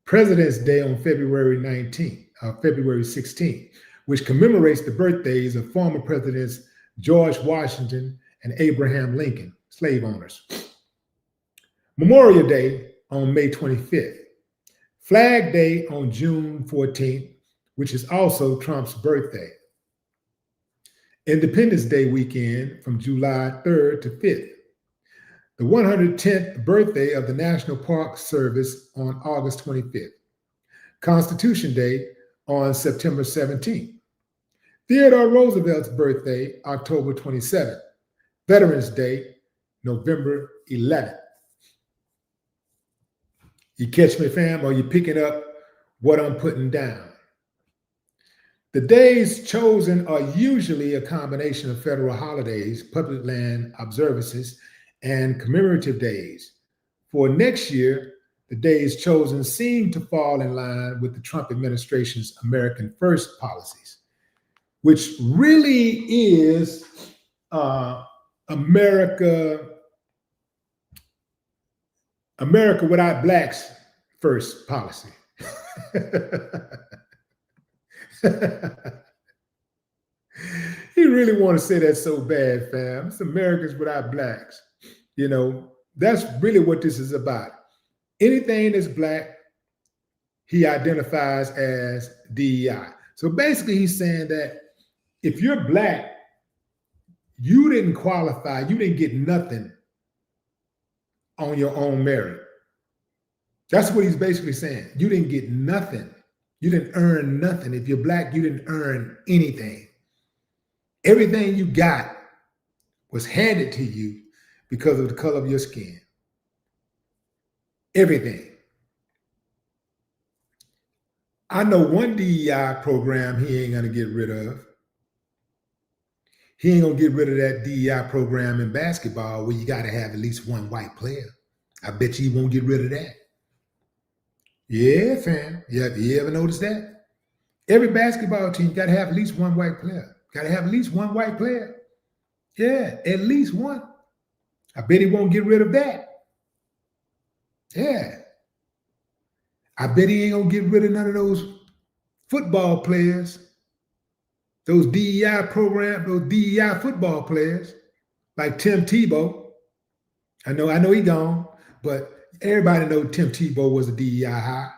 Speaker 2: President's Day on February 16th, which commemorates the birthdays of former presidents George Washington and Abraham Lincoln, slave owners. Memorial Day on May 25th. Flag Day on June 14th, which is also Trump's birthday. Independence Day weekend from July 3rd to 5th. The 110th birthday of the National Park Service on August 25th. Constitution Day on September 17th. Theodore Roosevelt's birthday, October 27th. Veterans Day, November 11th. You catch me, fam, or you picking up what I'm putting down? The days chosen are usually a combination of federal holidays, public land observances, and commemorative days. For next year, the days chosen seem to fall in line with the Trump administration's American First policies, which really is America without blacks first policy. He really want to say that so bad, fam. It's Americans without blacks. You know, that's really what this is about. Anything that's black, he identifies as DEI. So basically he's saying that if you're black, you didn't qualify, you didn't get nothing on your own merit. That's what he's basically saying. You didn't get nothing. You didn't earn nothing. If you're black, you didn't earn anything. Everything you got was handed to you because of the color of your skin. Everything. I know one DEI program he ain't gonna get rid of. He ain't gonna get rid of that DEI program in basketball where you gotta have at least one white player. I bet you he won't get rid of that. Yeah, fam. You ever notice that? Every basketball team gotta have at least one white player. Gotta have at least one white player. Yeah, at least one. I bet he won't get rid of that. Yeah. I bet he ain't gonna get rid of none of those football players, those DEI program, those DEI football players, like Tim Tebow. I know he gone, but everybody know Tim Tebow was a DEI hire.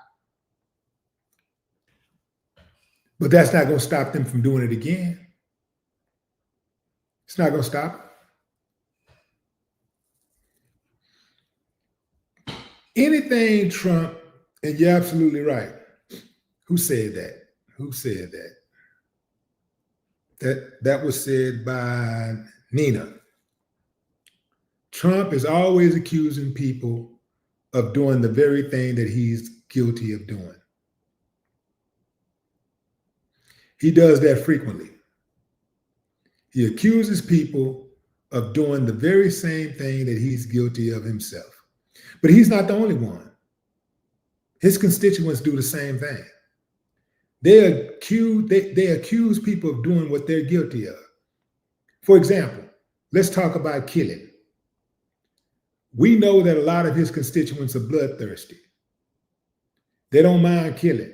Speaker 2: But that's not gonna stop them from doing it again. It's not gonna stop. Anything Trump, and you're absolutely right. Who said that? Who said that? That was said by Nina. Trump is always accusing people of doing the very thing that he's guilty of doing. He does that frequently. He accuses people of doing the very same thing that he's guilty of himself. But he's not the only one. His constituents do the same thing. They accuse people of doing what they're guilty of. For example, let's talk about killing. We know that a lot of his constituents are bloodthirsty. They don't mind killing.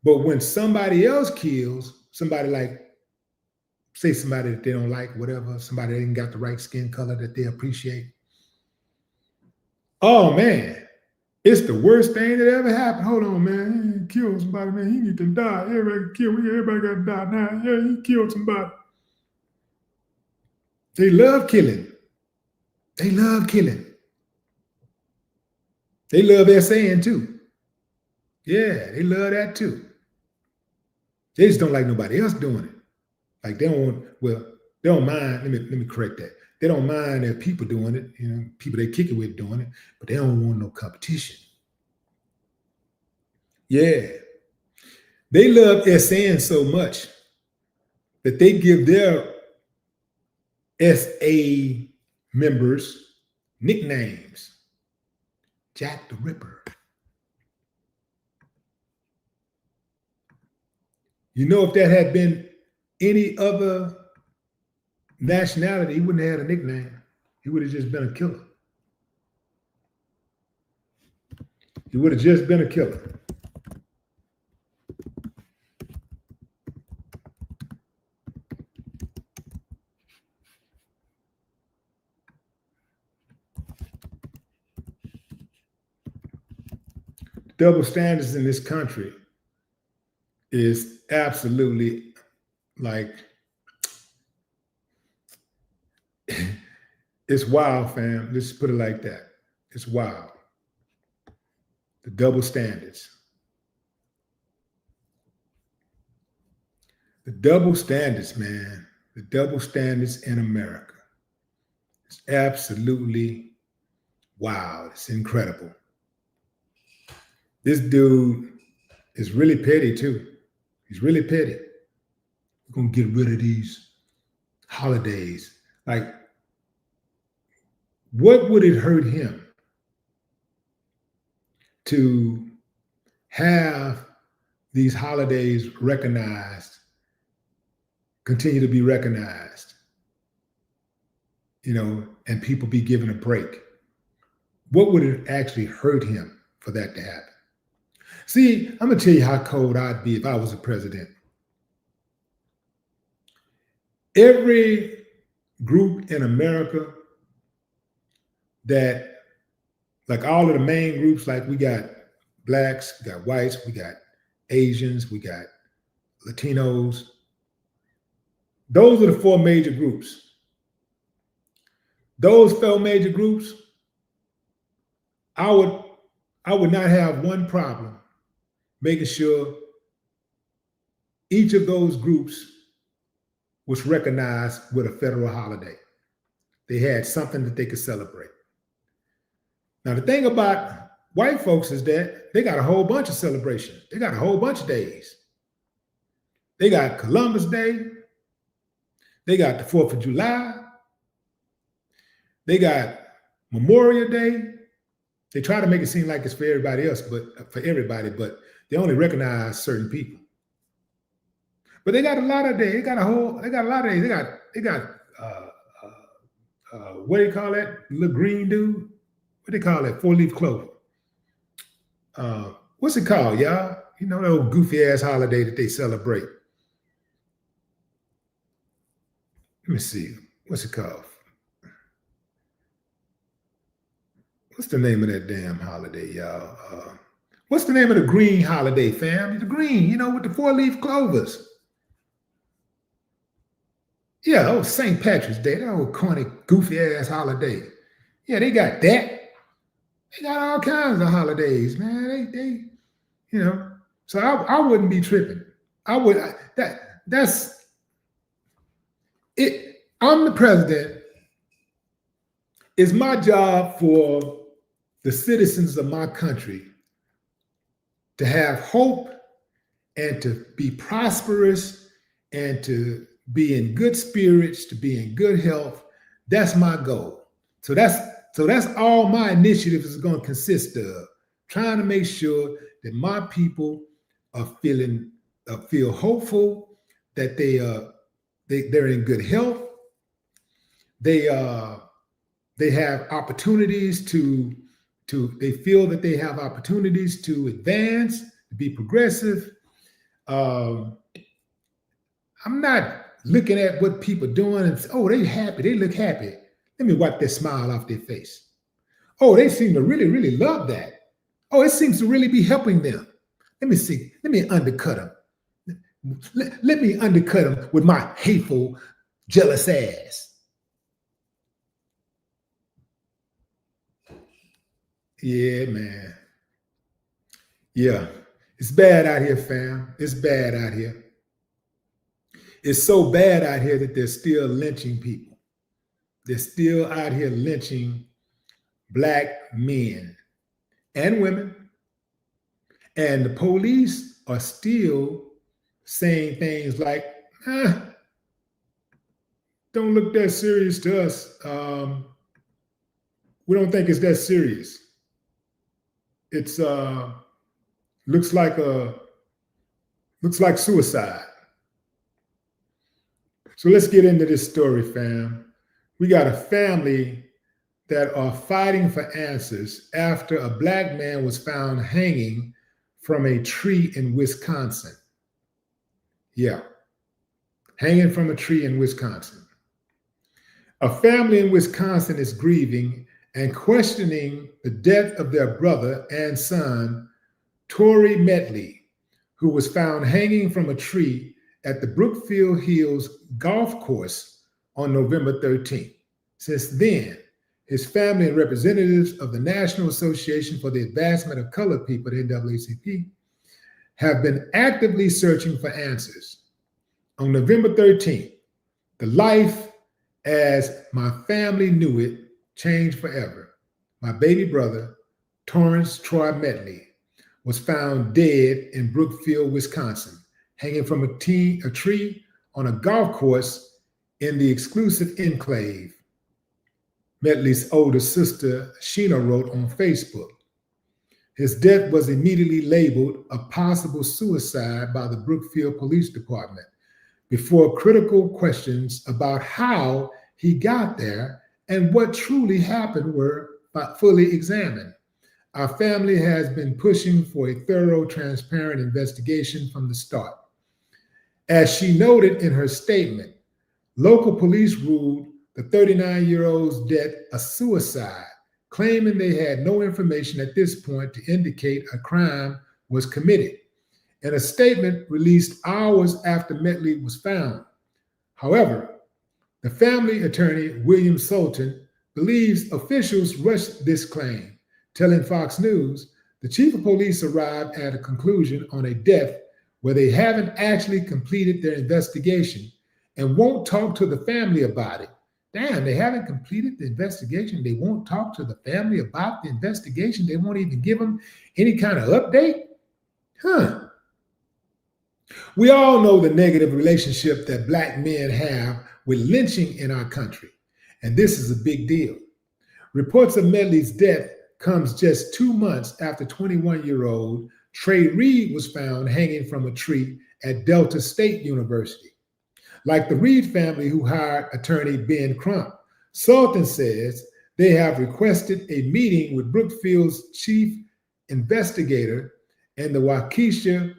Speaker 2: But when somebody else kills, somebody like, say somebody that they don't like, whatever, somebody that ain't got the right skin color that they appreciate. Oh man, it's the worst thing that ever happened. Hold on, man. He killed somebody, man. He need to die. Everybody got to die now. Yeah, he killed somebody. They love killing. They love killing. They love essaying too. Yeah, they love that too. They just don't like nobody else doing it. Like they don't want, well, they don't mind. Let me correct that. They don't mind their people doing it, you know, people they kick it with doing it, but they don't want no competition. Yeah. They love essaying so much that they give their SA members nicknames. Jack the Ripper. You know, if that had been any other nationality, he wouldn't have had a nickname. He would have just been a killer. He would have just been a killer. Double standards in this country is absolutely like, it's wild, fam. Let's put it like that. It's wild. The double standards. The double standards, man. The double standards in America. It's absolutely wild. It's incredible. This dude is really petty too. He's really petty. We're gonna get rid of these holidays. Like, what would it hurt him to have these holidays recognized, continue to be recognized, you know, and people be given a break? What would it actually hurt him for that to happen? See, I'm gonna tell you how cold I'd be if I was a president. Every group in America that, like all of the main groups, like we got blacks, we got whites, we got Asians, we got Latinos. Those are the four major groups. Those four major groups, I would not have one problem making sure each of those groups was recognized with a federal holiday. They had something that they could celebrate. Now, the thing about white folks is that they got a whole bunch of celebrations. They got a whole bunch of days. They got Columbus Day. They got the 4th of July. They got Memorial Day. They try to make it seem like it's for everybody else, but they only recognize certain people. But they got a lot of days. They got a lot of days. They got what do you call that? Little green dude? What do they call that? 4-leaf clover. What's it called, y'all? You know, that old goofy ass holiday that they celebrate. Let me see. What's it called? What's the name of that damn holiday, y'all? What's the name of the green holiday, fam? The green, you know, with the 4-leaf clovers. Yeah, oh, St. Patrick's Day, that old corny, goofy ass holiday. Yeah, they got that. They got all kinds of holidays, man. They you know. So I wouldn't be tripping. That's it. I'm the president. It's my job for the citizens of my country to have hope and to be prosperous and to be in good spirits, to be in good health. That's my goal. So that's all my initiative is going to consist of, trying to make sure that my people are feel hopeful, that they're in good health, they're they have opportunities they feel that they have opportunities to advance, to be progressive. I'm not looking at what people are doing and say, oh, they happy, they look happy. Let me wipe that smile off their face. Oh, they seem to really, really love that. Oh, it seems to really be helping them. Let me see. Let me undercut them. Let me undercut them with my hateful, jealous ass. Yeah, man. Yeah. It's bad out here, fam. It's bad out here. It's so bad out here that they're still lynching people. They're still out here lynching Black men and women. And the police are still saying things like, don't look that serious to us. We don't think it's that serious. It's looks like suicide. So let's get into this story, fam. We got a family that are fighting for answers after a Black man was found hanging from a tree in Wisconsin. Yeah, hanging from a tree in Wisconsin. A family in Wisconsin is grieving and questioning the death of their brother and son, Traoré Medley, who was found hanging from a tree at the Brookfield Hills golf course on November 13th. Since then, his family and representatives of the National Association for the Advancement of Colored People, the NAACP, have been actively searching for answers. On November 13th, the life as my family knew it changed forever. My baby brother, Torrance Troy Medley, was found dead in Brookfield, Wisconsin, hanging from a tree on a golf course in the exclusive enclave. Medley's older sister, Sheena, wrote on Facebook. His death was immediately labeled a possible suicide by the Brookfield Police Department before critical questions about how he got there and what truly happened were fully examined. Our family has been pushing for a thorough, transparent investigation from the start. As she noted in her statement, local police ruled the 39-year-old's death a suicide, claiming they had no information at this point to indicate a crime was committed. In a statement released hours after Medley was found. However, the family attorney, William Sultan, believes officials rushed this claim, telling Fox News the chief of police arrived at a conclusion on a death where they haven't actually completed their investigation and won't talk to the family about it. Damn, they haven't completed the investigation. They won't talk to the family about the investigation. They won't even give them any kind of update? Huh. We all know the negative relationship that Black men have with lynching in our country, and this is a big deal. Reports of Medley's death comes just 2 months after 21-year-old Trey Reed was found hanging from a tree at Delta State University. Like the Reed family who hired attorney Ben Crump, Sultan says they have requested a meeting with Brookfield's chief investigator and the Waukesha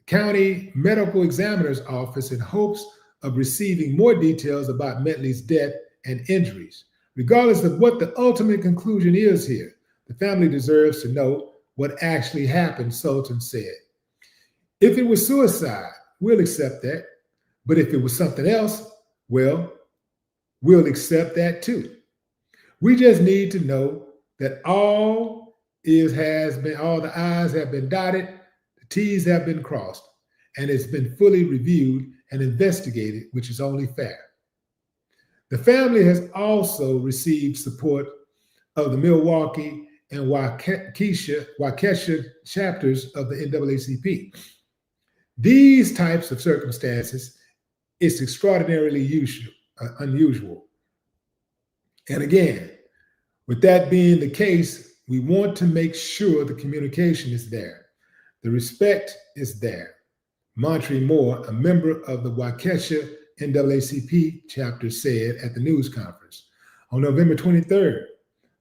Speaker 2: County Medical Examiner's Office in hopes of receiving more details about Medley's death and injuries. Regardless of what the ultimate conclusion is here, the family deserves to know what actually happened, Sultan said. If it was suicide, we'll accept that. But if it was something else, well, we'll accept that too. We just need to know that all the I's have been dotted, the T's have been crossed, and it's been fully reviewed and investigated, which is only fair. The family has also received support of the Milwaukee and Waukesha chapters of the NAACP. These types of circumstances is extraordinarily unusual. And again, with that being the case, we want to make sure the communication is there. The respect is there. Montre Moore, a member of the Waukesha NAACP chapter, said at the news conference. On November 23rd,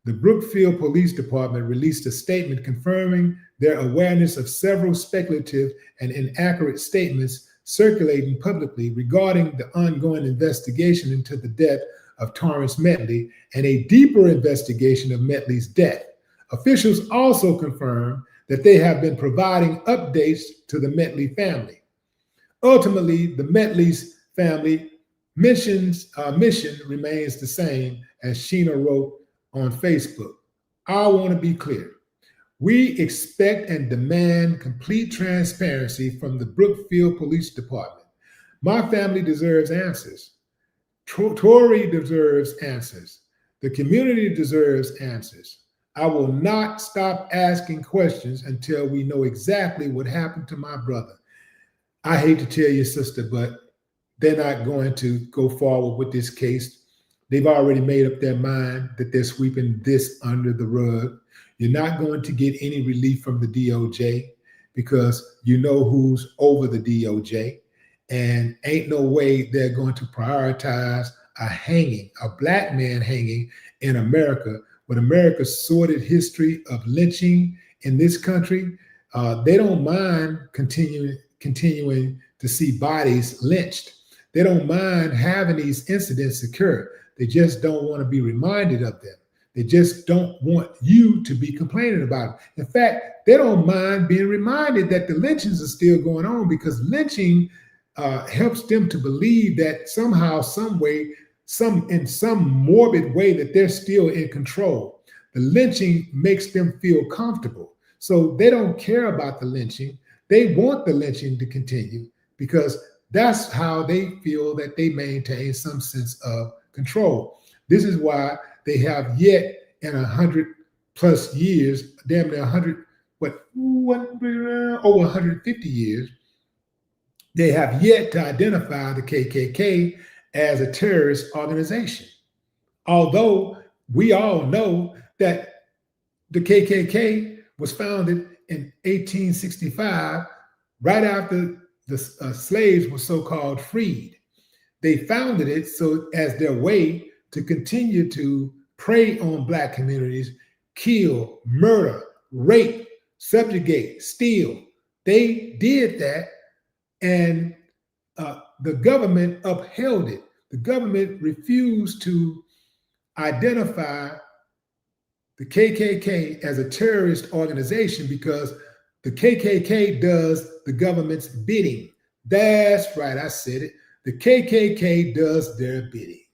Speaker 2: the Brookfield Police Department released a statement confirming their awareness of several speculative and inaccurate statements circulating publicly regarding the ongoing investigation into the death of Torrance Metley and a deeper investigation of Metley's death. Officials also confirmed that they have been providing updates to the Metley family. Ultimately, the Metley's family mission remains the same, as Sheena wrote on Facebook. I want to be clear. We expect and demand complete transparency from the Brookfield Police Department. My family deserves answers. Traoré deserves answers. The community deserves answers. I will not stop asking questions until we know exactly what happened to my brother. I hate to tell you, sister, but they're not going to go forward with this case. They've already made up their mind that they're sweeping this under the rug. You're not going to get any relief from the DOJ because you know who's over the DOJ, and ain't no way they're going to prioritize a hanging, a Black man hanging in America. With America's sordid history of lynching in this country, they don't mind continuing to see bodies lynched. They don't mind having these incidents occur. They just don't want to be reminded of them. They just don't want you to be complaining about it. In fact, they don't mind being reminded that the lynchings are still going on, because lynching helps them to believe that somehow, some way, in some morbid way, that they're still in control. The lynching makes them feel comfortable. So they don't care about the lynching. They want the lynching to continue because that's how they feel that they maintain some sense of control. This is why they have yet in 100+ years, damn near 100, over 150 years, they have yet to identify the KKK as a terrorist organization. Although we all know that the KKK was founded in 1865, right after the slaves were so-called freed. They founded it so as their way to continue to prey on Black communities, kill, murder, rape, subjugate, steal. They did that, and the government upheld it. The government refused to identify the KKK as a terrorist organization because the KKK does the government's bidding. That's right, I said it. The KKK does their bidding.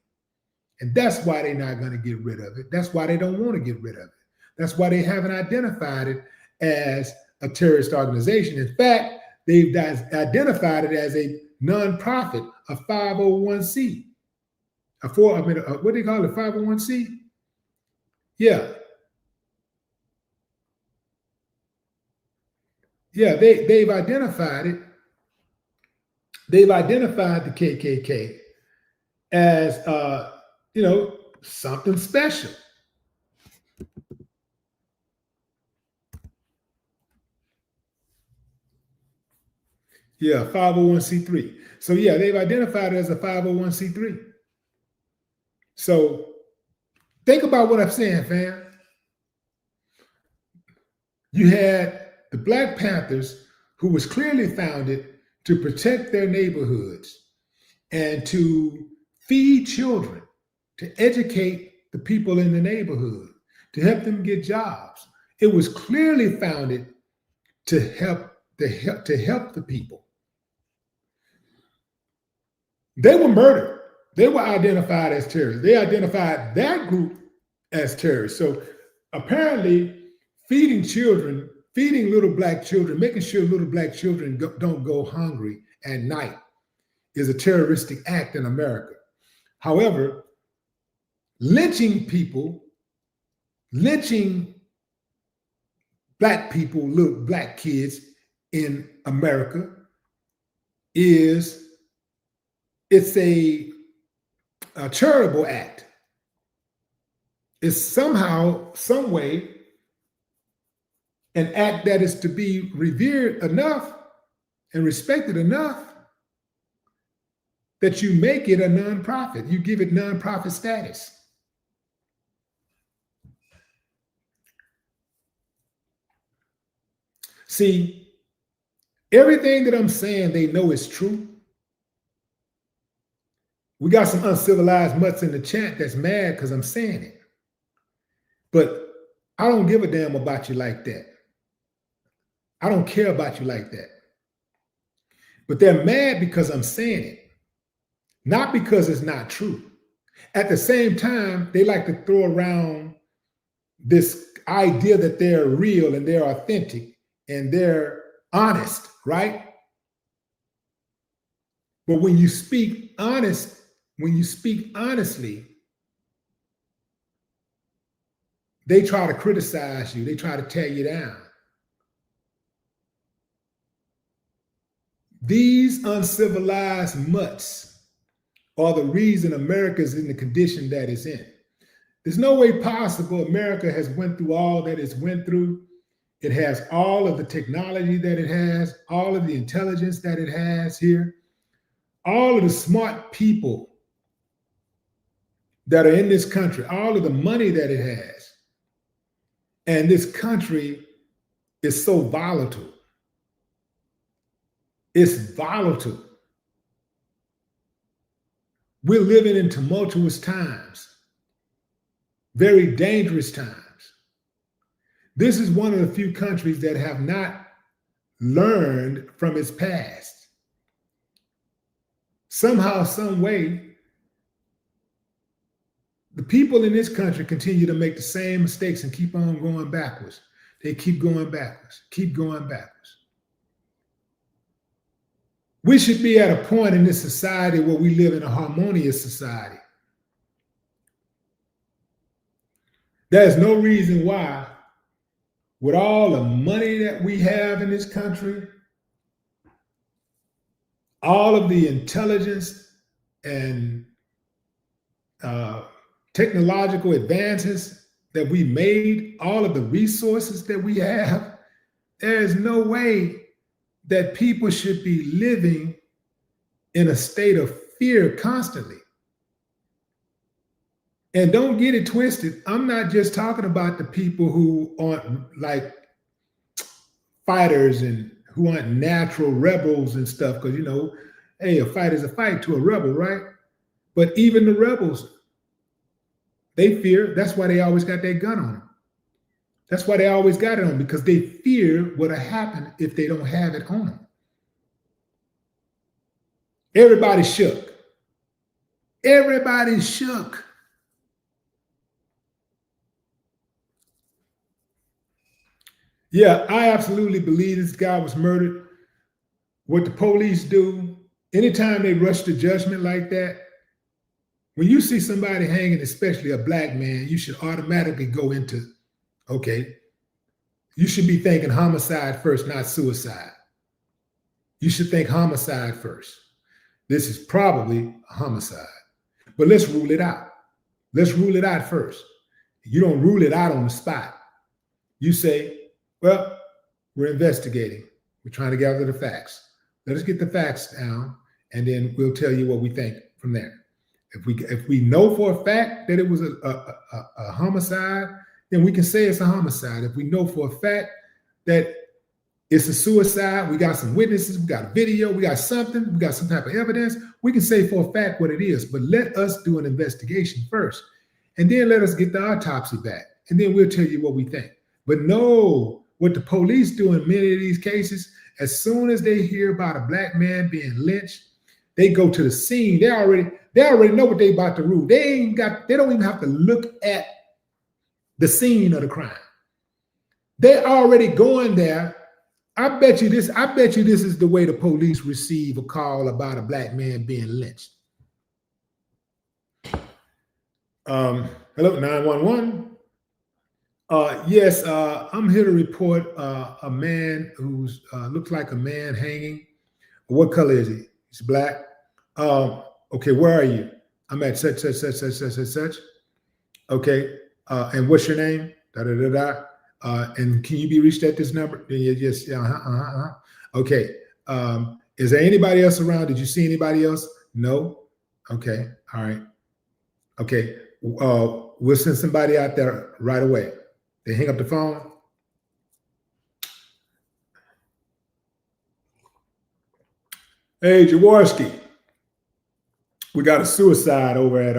Speaker 2: And that's why they're not going to get rid of it. That's why they don't want to get rid of it. That's why they haven't identified it as a terrorist organization. In fact, they've identified it as a nonprofit, a 501c. What do they call it, 501c? Yeah. Yeah, they've identified it. They've identified the KKK as, something special. Yeah, 501c3. So yeah, they've identified it as a 501c3. So think about what I'm saying, fam. You had the Black Panthers, who was clearly founded to protect their neighborhoods and to feed children, to educate the people in the neighborhood, to help them get jobs. It was clearly founded to help the people. They were murdered. They were identified as terrorists. They identified that group as terrorists. So apparently, feeding little Black children, making sure little Black children don't go hungry at night is a terroristic act in America. However, lynching Black people, little Black kids in America it's a charitable act. It's somehow, some way, an act that is to be revered enough and respected enough that you make it a nonprofit. You give it nonprofit status. See, everything that I'm saying, they know is true. We got some uncivilized mutts in the chat that's mad because I'm saying it. But I don't give a damn about you like that. I don't care about you like that. But they're mad because I'm saying it, not because it's not true. At the same time, they like to throw around this idea that they're real and they're authentic and they're honest, right? But when you speak honestly, they try to criticize you. They try to tear you down. These uncivilized mutts are the reason America is in the condition that it's in. There's no way possible America has went through all that it's went through. It has all of the technology that it has, all of the intelligence that it has here, all of the smart people that are in this country, all of the money that it has. And this country is so volatile. It's volatile. We're living in tumultuous times, very dangerous times. This is one of the few countries that have not learned from its past. Somehow, some way, the people in this country continue to make the same mistakes and keep on going backwards. They keep going backwards, keep going backwards. We should be at a point in this society where we live in a harmonious society. There's no reason why, with all the money that we have in this country, all of the intelligence and technological advances that we made, all of the resources that we have, there is no way that people should be living in a state of fear constantly. And don't get it twisted. I'm not just talking about the people who aren't like fighters and who aren't natural rebels and stuff, because, you know, hey, a fight is a fight to a rebel, right? But even the rebels, they fear. That's why they always got their gun on them. That's why they always got it on, because they fear what'll happen if they don't have it on them. Everybody shook. Everybody shook. Yeah, I absolutely believe this guy was murdered. What the police do, anytime they rush to judgment like that, when you see somebody hanging, especially a black man, you should automatically go into, okay, you should be thinking homicide first, not suicide. You should think homicide first. This is probably a homicide. But let's rule it out. Let's rule it out first. You don't rule it out on the spot. You say, well, we're investigating. We're trying to gather the facts. Let us get the facts down, and then we'll tell you what we think from there. If we know for a fact that it was a homicide, then we can say it's a homicide. If we know for a fact that it's a suicide, we got some witnesses, we got a video, we got something, we got some type of evidence, we can say for a fact what it is. But let us do an investigation first, and then let us get the autopsy back, and then we'll tell you what we think. But no, what the police do in many of these cases, as soon as they hear about a black man being lynched, they go to the scene. They already know what they about to rule. They don't even have to look at the scene of the crime. They're already going there. I bet you this is the way the police receive a call about a black man being lynched. Hello, 911. Yes, I'm here to report a man who's looks like a man hanging. What color is he? He's black. Okay, where are you? I'm at such. Okay, and what's your name? And can you be reached at this number? Yes. Okay. Is there anybody else around? Did you see anybody else? No. Okay. All right. Okay. We'll send somebody out there right away. They hang up the phone. Hey, Jaworski, we got a suicide over at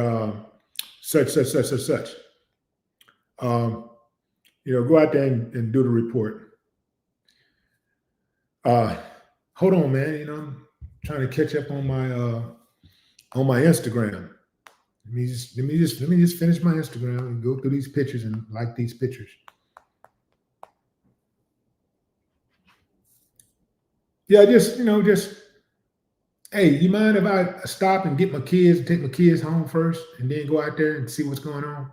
Speaker 2: such. Um, go out there and do the report. Hold on, man. I'm trying to catch up on my Instagram. Let me just finish my Instagram and go through these pictures and like these pictures. Yeah, just hey, you mind if I stop and get my kids and take my kids home first and then go out there and see what's going on?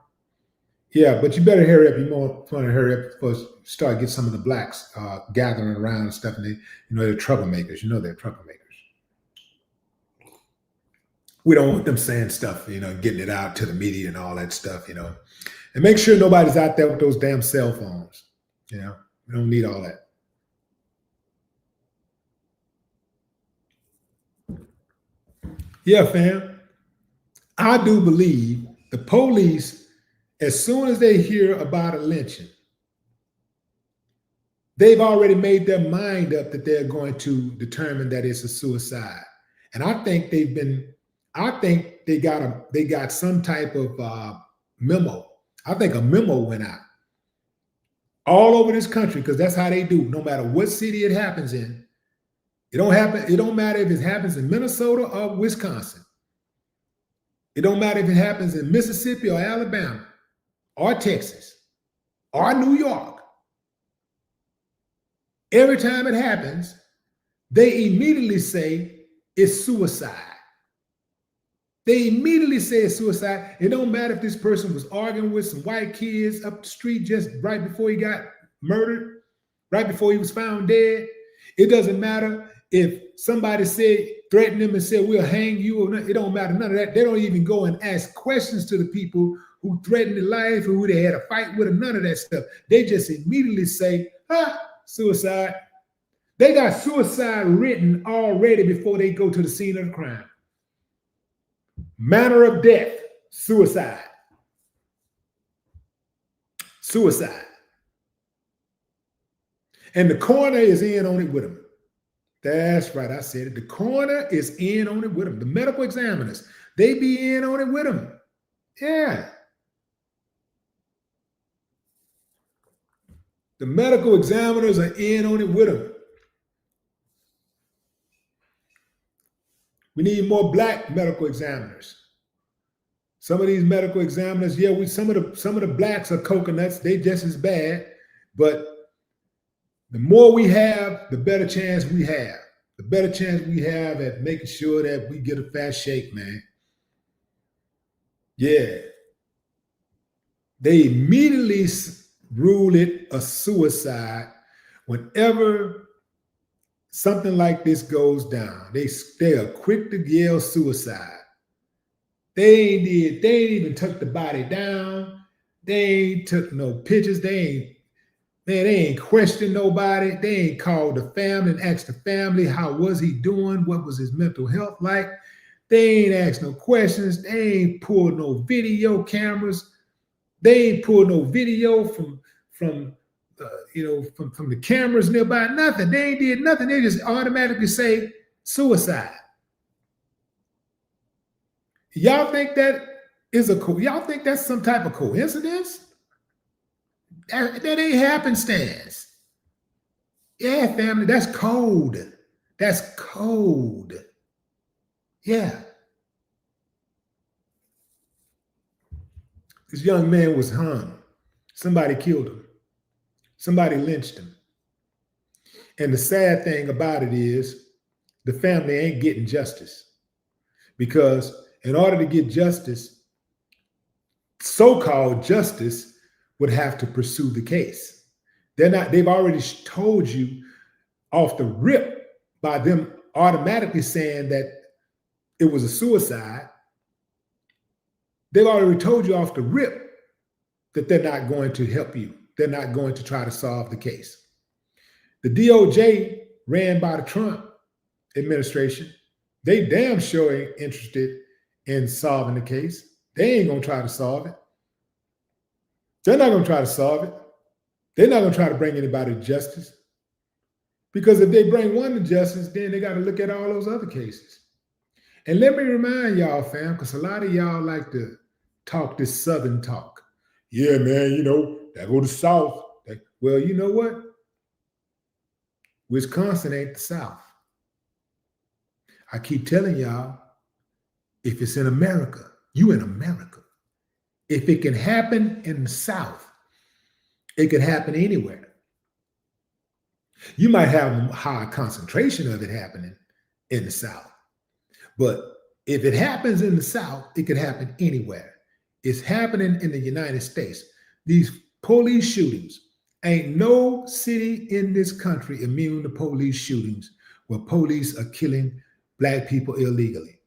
Speaker 2: Yeah, but you better hurry up. You want to hurry up before start get some of the blacks gathering around and stuff. And they're troublemakers. They're troublemakers. We don't want them saying stuff, getting it out to the media and all that stuff, And make sure nobody's out there with those damn cell phones. We don't need all that. Yeah, fam. I do believe the police, as soon as they hear about a lynching, they've already made their mind up that they're going to determine that it's a suicide. And I think they got some type of memo. I think a memo went out all over this country because that's how they do. No matter what city it happens in, it don't matter if it happens in Minnesota or Wisconsin. It don't matter if it happens in Mississippi or Alabama or Texas or New York. Every time it happens, they immediately say it's suicide. They immediately say it's suicide. It don't matter if this person was arguing with some white kids up the street just right before he got murdered, right before he was found dead. It doesn't matter if somebody threatened him and said, we'll hang you. Or not. It don't matter, none of that. They don't even go and ask questions to the people who threatened their life or who they had a fight with or none of that stuff. They just immediately say, suicide. They got suicide written already before they go to the scene of the crime. Manner of death, suicide. Suicide. And the coroner is in on it with them. That's right, I said it. The coroner is in on it with them. The medical examiners, they be in on it with them. Yeah. The medical examiners are in on it with them. We need more black medical examiners. Some of these medical examiners, some of the blacks are coconuts. They just as bad, but the more we have, the better chance we have. The better chance we have at making sure that we get a fast shake, man. Yeah. They immediately rule it a suicide whenever something like this goes down. They are quick to yell suicide. They ain't even took the body down. They ain't took no pictures. They ain't questioned nobody. They ain't called the family and asked the family how was he doing, what was his mental health like. They ain't asked no questions. They ain't pulled no video cameras. They ain't pulled no video from the cameras nearby. Nothing. They ain't did nothing. They just automatically say suicide. Y'all think that y'all think that's some type of coincidence? That ain't happenstance. Yeah, family, that's cold. That's cold. Yeah. This young man was hung. Somebody killed him. Somebody lynched him. And the sad thing about it is the family ain't getting justice. Because in order to get justice, so-called justice would have to pursue the case. They've already told you off the rip by them automatically saying that it was a suicide. They've already told you off the rip that they're not going to help you. They're not going to try to solve the case. The DOJ ran by the Trump administration. They damn sure ain't interested in solving the case. They ain't going to try to solve it. They're not going to try to solve it. They're not going to try to bring anybody to justice. Because if they bring one to justice, then they got to look at all those other cases. And let me remind y'all, fam, because a lot of y'all like to talk this Southern talk. Yeah, man, you know, that go to South. Well, you know what? Wisconsin ain't the South. I keep telling y'all, if it's in America, you in America. If it can happen in the South, it can happen anywhere. You might have a high concentration of it happening in the South. But if it happens in the South, it could happen anywhere. It's happening in the United States. These police shootings, ain't no city in this country immune to police shootings where police are killing Black people illegally.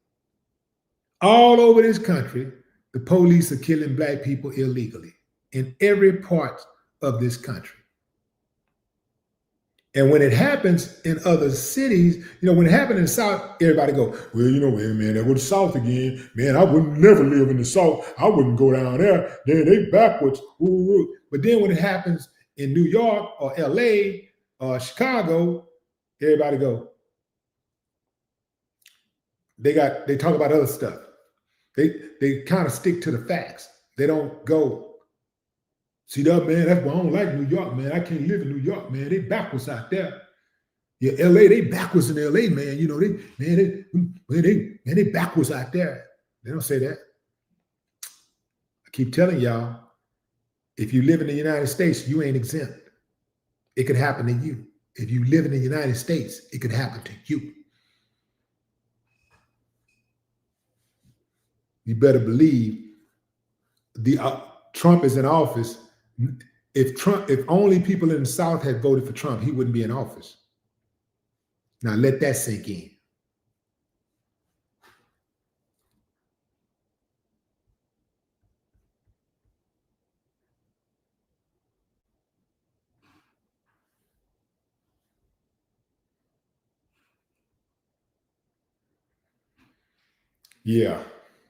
Speaker 2: All over this country, the police are killing Black people illegally in every part of this country. And when it happens in other cities, you know, when it happened in the South, everybody go, well, you know, man, they go to the South again. Man, I would never live in the South. I wouldn't go down there. They backwards. Ooh. But then when it happens in New York or LA or Chicago, everybody go, they talk about other stuff. They kind of stick to the facts. They don't go, see that, man, that's why I don't like New York, man. I can't live in New York, man. They backwards out there. Yeah, LA, they backwards in LA, man. You know, they backwards out there. They don't say that. I keep telling y'all, if you live in the United States, you ain't exempt. It could happen to you. If you live in the United States, it could happen to you. You better believe Trump is in office. If only people in the South had voted for Trump, he wouldn't be in office. Now let that sink in. Yeah.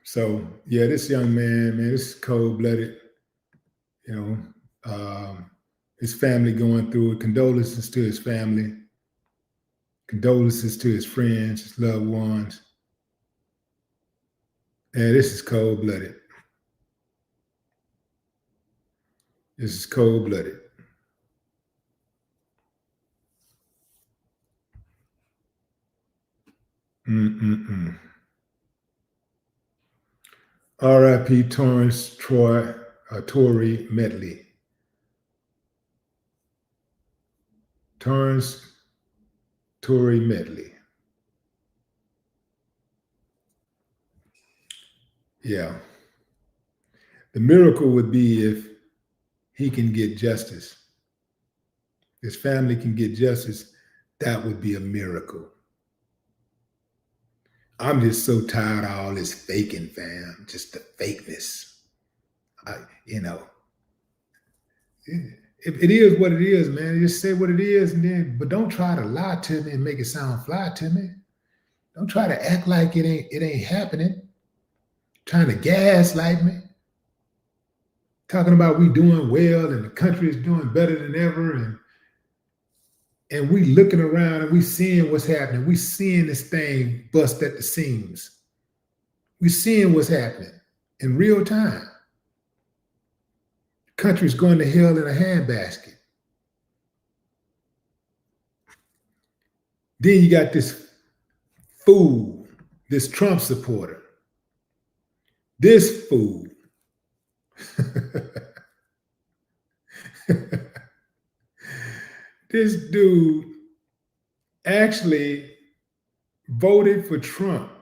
Speaker 2: So yeah, this young man, this is cold-blooded. You know, his family going through it. Condolences to his family. Condolences to his friends, his loved ones. And this is cold-blooded. This is cold-blooded. R.I.P. Tory Medley. Tory Medley. Yeah. The miracle would be if he can get justice. His family can get justice. That would be a miracle. I'm just so tired of all this faking, fam. Just the fakeness. It is what it is, man. Just say what it is, but don't try to lie to me and make it sound fly to me. Don't try to act like it ain't happening. Trying to gaslight me. Talking about we doing well and the country is doing better than ever, and we looking around and we seeing what's happening. We seeing this thing bust at the seams. We seeing what's happening in real time. Country's going to hell in a handbasket. Then you got this fool, this Trump supporter. This fool. This dude actually voted for Trump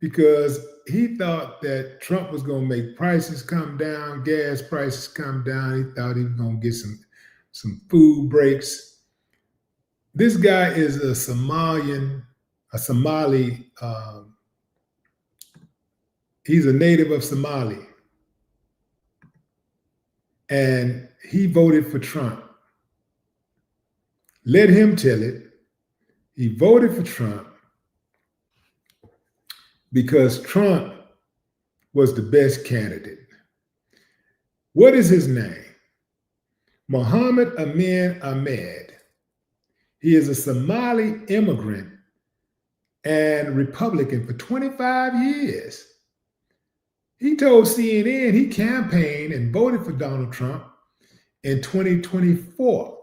Speaker 2: because he thought that Trump was going to make prices come down, gas prices come down. He thought he was going to get some food breaks. This guy is a Somali. He's a native of Somalia. And he voted for Trump. Let him tell it. He voted for Trump because Trump was the best candidate. What is his name? Mohammed Amin Ahmed. He is a Somali immigrant and Republican for 25 years. He told CNN he campaigned and voted for Donald Trump in 2024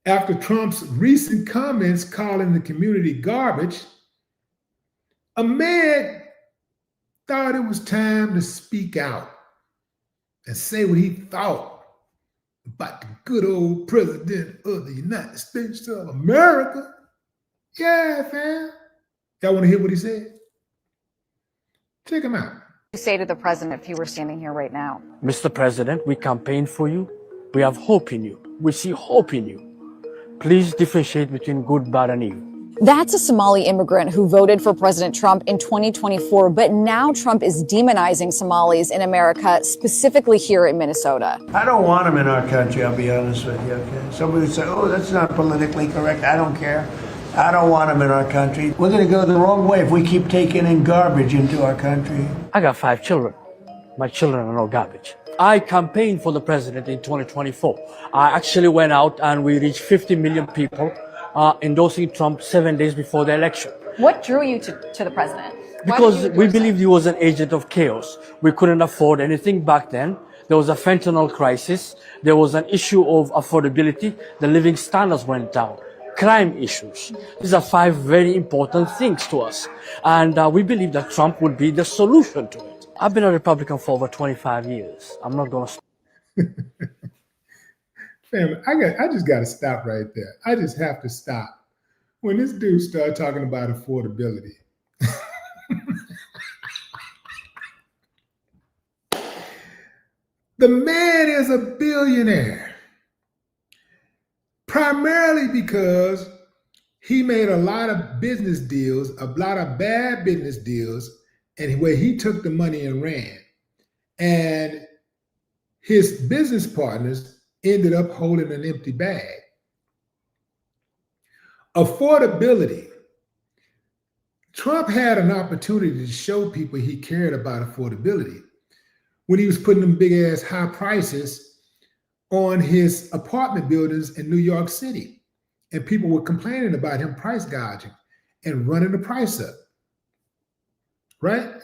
Speaker 2: after Trump's recent comments calling the community garbage. Ahmed thought it was time to speak out and say what he thought about the good old president of the United States of America. Yeah, fam. Y'all want to hear what he said? Check him out.
Speaker 3: Say to the president if he were standing here right now?
Speaker 4: Mr. President, we campaign for you. We have hope in you. We see hope in you. Please differentiate between good, bad, and evil.
Speaker 3: That's a Somali immigrant who voted for President Trump in 2024, but now Trump is demonizing Somalis in America, specifically here in Minnesota.
Speaker 5: I don't want them in our country, I'll be honest with you, okay? Somebody would say, oh, that's not politically correct. I don't care. I don't want them in our country. We're going to go the wrong way if we keep taking in garbage into our country.
Speaker 4: I got 5 children. My children are no garbage. I campaigned for the president in 2024. I actually went out and we reached 50 million people endorsing Trump 7 days before the election.
Speaker 3: What drew you to the president?
Speaker 4: Because we believed he was an agent of chaos. We couldn't afford anything back then. There was a fentanyl crisis. There was an issue of affordability. The living standards went down. Crime issues. These are 5 very important things to us. And we believe that Trump would be the solution to it. I've been a Republican for over 25 years. I'm not going to stop.
Speaker 2: Family, I just got to stop right there. I just have to stop. When this dude started talking about affordability, the man is a billionaire. Primarily because he made a lot of business deals, a lot of bad business deals, and where he took the money and ran. And his business partners ended up holding an empty bag. Affordability. Trump had an opportunity to show people he cared about affordability when he was putting them big ass high prices on his apartment buildings in New York City. And people were complaining about him price gouging and running the price up. Right?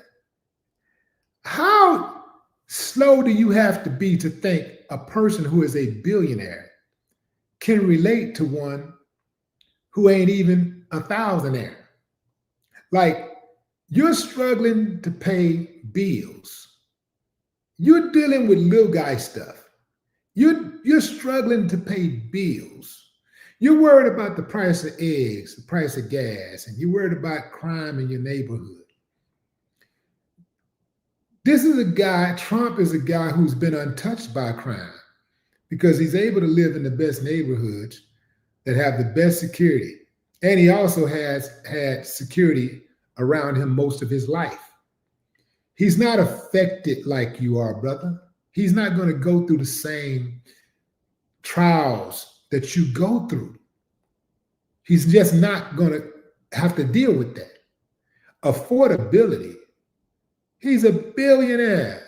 Speaker 2: How slow do you have to be to think a person who is a billionaire can relate to one who ain't even a thousandaire? Like, you're struggling to pay bills. You're dealing with little guy stuff. You're struggling to pay bills. You're worried about the price of eggs, the price of gas, and you're worried about crime in your neighborhood. This is a guy, Trump is a guy who's been untouched by crime because he's able to live in the best neighborhoods that have the best security. And he also has had security around him most of his life. He's not affected like you are, brother. He's not going to go through the same trials that you go through. He's just not going to have to deal with that. Affordability. He's a billionaire.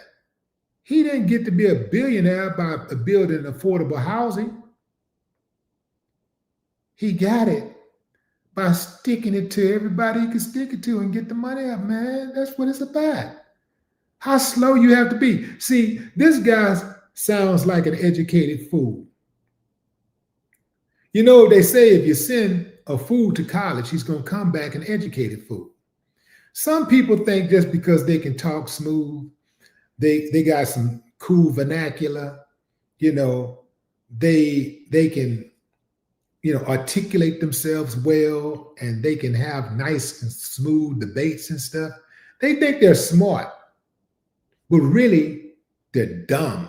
Speaker 2: He didn't get to be a billionaire by building affordable housing. He got it by sticking it to everybody he can stick it to and get the money up, man. That's what it's about. How slow you have to be. See, this guy sounds like an educated fool. You know, they say if you send a fool to college, he's going to come back an educated fool. Some people think just because they can talk smooth, they got some cool vernacular, you know, they can, you know, articulate themselves well, and they can have nice and smooth debates and stuff. They think they're smart, but really they're dumb.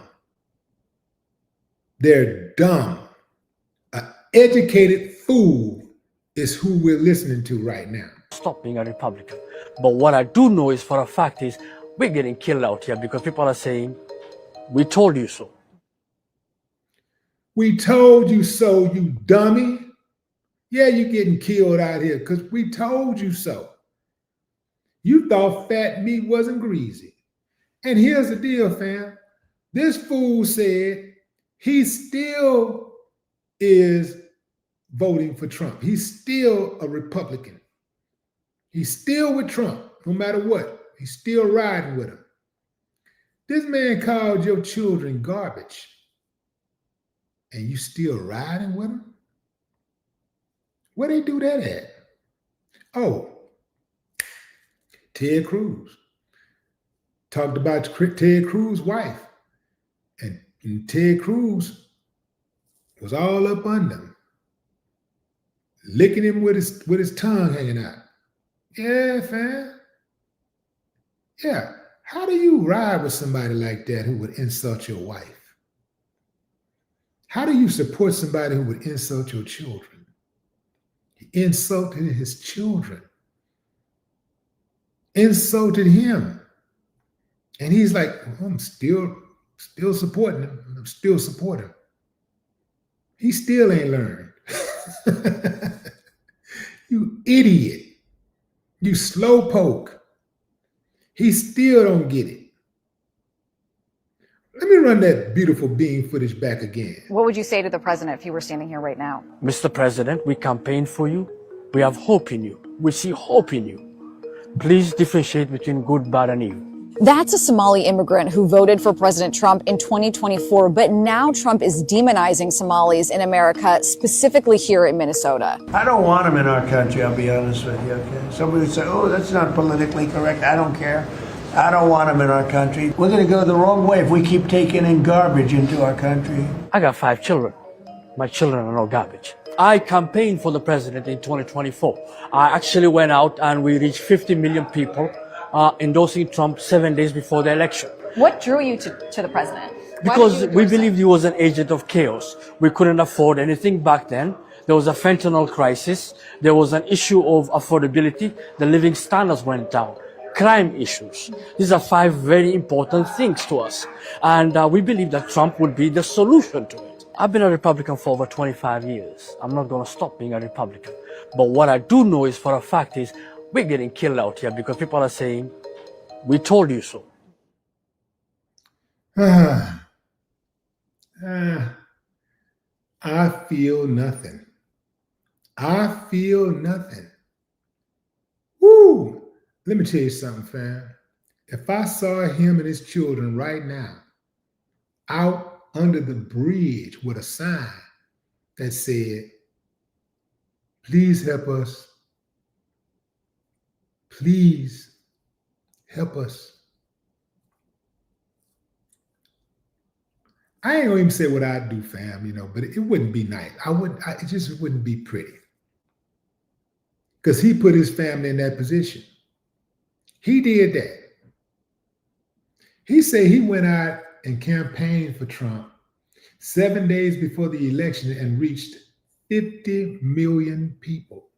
Speaker 2: They're dumb. An educated fool is who we're listening to right now.
Speaker 4: Stop being a Republican. But what I do know is for a fact is we're getting killed out here because people are saying, we told you so.
Speaker 2: We told you so, you dummy. Yeah, you're getting killed out here because we told you so. You thought fat meat wasn't greasy. And here's the deal, fam. This fool said he still is voting for Trump. He's still a Republican. He's still with Trump, no matter what. He's still riding with him. This man called your children garbage, and you still riding with him? Where they do that at? Oh, Ted Cruz. Talked about Ted Cruz's wife. And Ted Cruz was all up under him, licking him with his tongue hanging out. Yeah, fam. Yeah. How do you ride with somebody like that who would insult your wife? How do you support somebody who would insult your children? He insulted his children, insulted him. And he's like, I'm still supporting him. I'm still supporting him. He still ain't learned. You idiot. You slowpoke. He still don't get it. Let me run that beautiful bean footage back again.
Speaker 3: What would you say to the president if he were standing here right now?
Speaker 4: Mr. President, we campaign for you. We have hope in you. We see hope in you. Please differentiate between good, bad, and evil.
Speaker 3: That's a Somali immigrant who voted for President Trump in 2024, but now Trump is demonizing Somalis in America, specifically here in Minnesota.
Speaker 5: I don't want them in our country, I'll be honest with you, okay? Somebody would say, oh, that's not politically correct. I don't care. I don't want them in our country. We're going to go the wrong way if we keep taking in garbage into our country.
Speaker 4: I got 5 children. My children are no garbage. I campaigned for the president in 2024. I actually went out and we reached 50 million people endorsing Trump 7 days before the election.
Speaker 3: What drew you to the president?
Speaker 4: Because we believed he was an agent of chaos. We couldn't afford anything back then. There was a fentanyl crisis. There was an issue of affordability. The living standards went down. Crime issues. These are 5 very important things to us. And we believe that Trump would be the solution to it. I've been a Republican for over 25 years. I'm not going to stop being a Republican. But what I do know is for a fact is we're getting killed out here because people are saying, we told you so.
Speaker 2: I feel nothing. I feel nothing. Woo! Let me tell you something, fam. If I saw him and his children right now out under the bridge with a sign that said, please help us. Please help us. I ain't gonna even say what I'd do, fam, but it wouldn't be nice. It just wouldn't be pretty. Because he put his family in that position. He did that. He said he went out and campaigned for Trump 7 days before the election and reached 50 million people.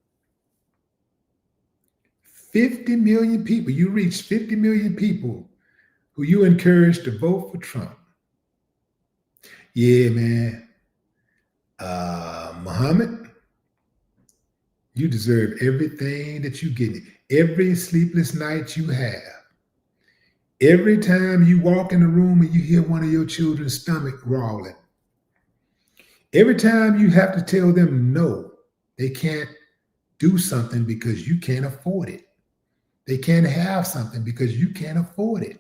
Speaker 2: 50 million people. You reached 50 million people who you encouraged to vote for Trump. Yeah, man. Muhammad, you deserve everything that you get. Every sleepless night you have. Every time you walk in the room and you hear one of your children's stomach growling. Every time you have to tell them no, they can't do something because you can't afford it. They can't have something because you can't afford it.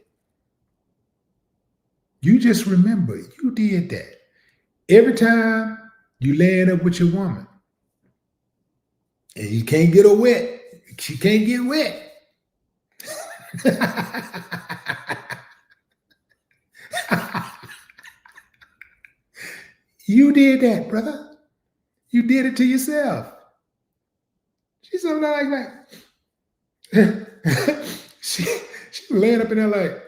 Speaker 2: You just remember, you did that. Every time you laying up with your woman and you can't get her wet, she can't get wet. You did that, brother. You did it to yourself. She's something like she laying up in there like,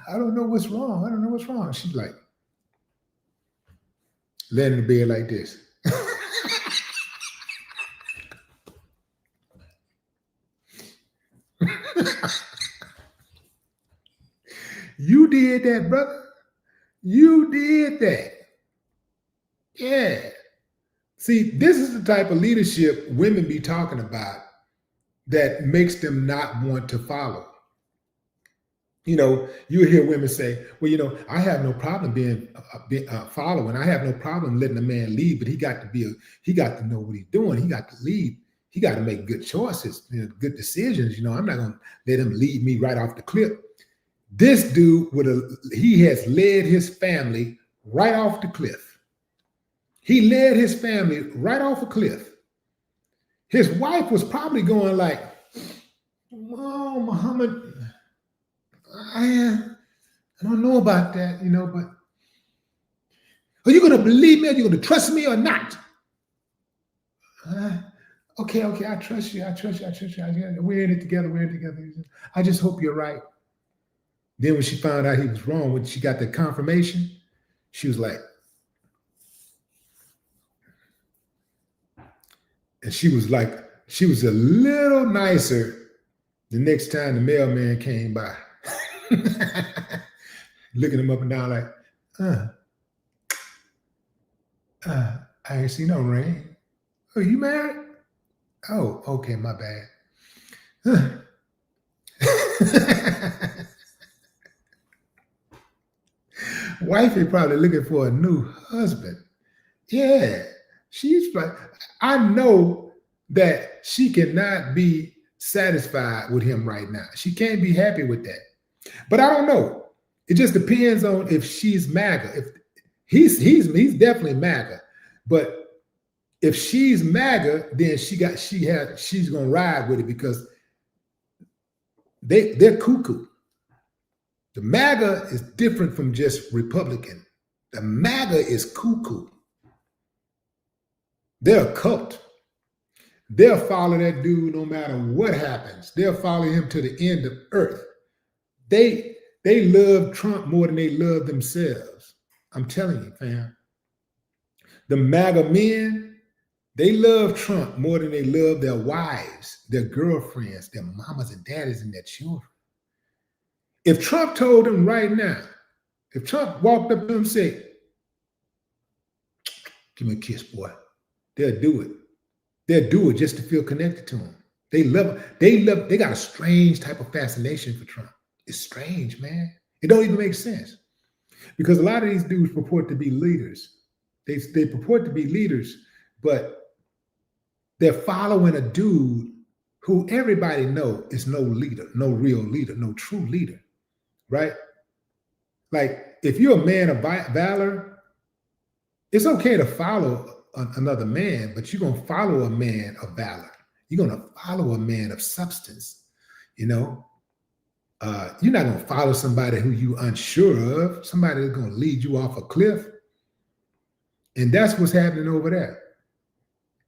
Speaker 2: I don't know what's wrong. I don't know what's wrong. She's like laying in the bed like this. You did that, brother. You did that. Yeah. See, this is the type of leadership women be talking about that makes them not want to follow. You know, you hear women say, well, you know, I have no problem being following. I have no problem letting a man lead, but he got to know what he's doing. He got to lead. He got to make good choices, you know, good decisions. You know, I'm not going to let him lead me right off the cliff. This dude he has led his family right off the cliff. He led his family right off a cliff. His wife was probably going like, oh, Muhammad, I don't know about that, you know, but are you going to believe me? Are you going to trust me or not? Okay, I trust you. We're in it together. I just hope you're right. Then when she found out he was wrong, when she got the confirmation, she was like, and she was a little nicer the next time the mailman came by. Looking him up and down like, I ain't see no ring. Oh, you married? Oh, okay, my bad. Wifey probably looking for a new husband. Yeah, she's like, I know that she cannot be satisfied with him right now. She can't be happy with that. But I don't know. It just depends on if she's MAGA. If he's definitely MAGA. But if she's MAGA, then she's gonna ride with it because they're cuckoo. The MAGA is different from just Republican. The MAGA is cuckoo. They're a cult. They'll follow that dude no matter what happens. They'll follow him to the end of earth. They love Trump more than they love themselves. I'm telling you, fam. The MAGA men, they love Trump more than they love their wives, their girlfriends, their mamas and daddies, and their children. If Trump told them right now, if Trump walked up to them and said, give me a kiss, boy, they'll do it. They'll do it just to feel connected to him. They got a strange type of fascination for Trump. It's strange, man. It don't even make sense. Because a lot of these dudes purport to be leaders. They purport to be leaders, but they're following a dude who everybody know is no leader, no real leader, no true leader, right? Like, if you're a man of valor, it's okay to follow another man, but you're going to follow a man of valor. You're going to follow a man of substance, you know? You're not going to follow somebody who you're unsure of, somebody that's going to lead you off a cliff. And that's what's happening over there.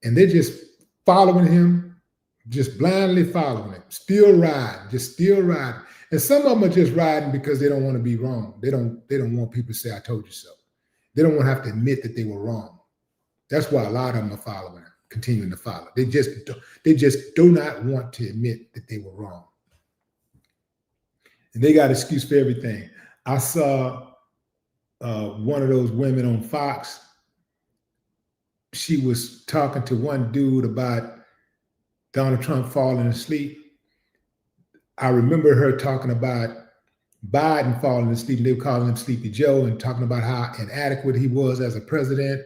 Speaker 2: And they're just following him, just blindly following him, still riding. And some of them are just riding because they don't want to be wrong. They don't want people to say, I told you so. They don't want to have to admit that they were wrong. That's why a lot of them are following him, continuing to follow. They just do not want to admit that they were wrong. And they got an excuse for everything. I saw one of those women on Fox. She was talking to one dude about Donald Trump falling asleep. I remember her talking about Biden falling asleep. They were calling him Sleepy Joe and talking about how inadequate he was as a president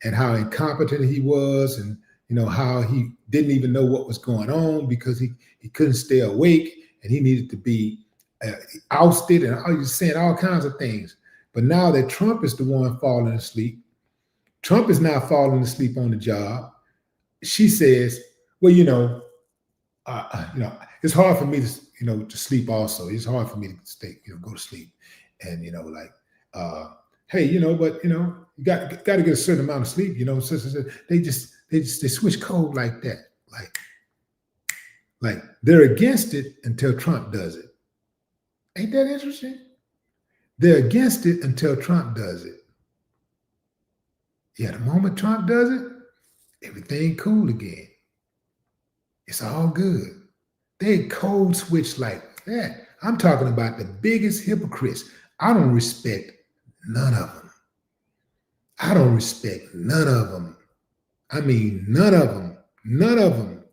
Speaker 2: and how incompetent he was, and you know how he didn't even know what was going on because he couldn't stay awake and he needed to be ousted, and I was saying all kinds of things. But now that Trump is the one falling asleep, Trump is now falling asleep on the job. She says, well, it's hard for me to sleep also. It's hard for me to go to sleep. And, hey, but, you got to get a certain amount of sleep, So they switch code like that. Like they're against it until Trump does it. Ain't that interesting? They're against it until Trump does it. Yeah, the moment Trump does it, everything cool again. It's all good. They code switch like that. I'm talking about the biggest hypocrites. I don't respect none of them. I don't respect none of them. I mean, none of them. None of them.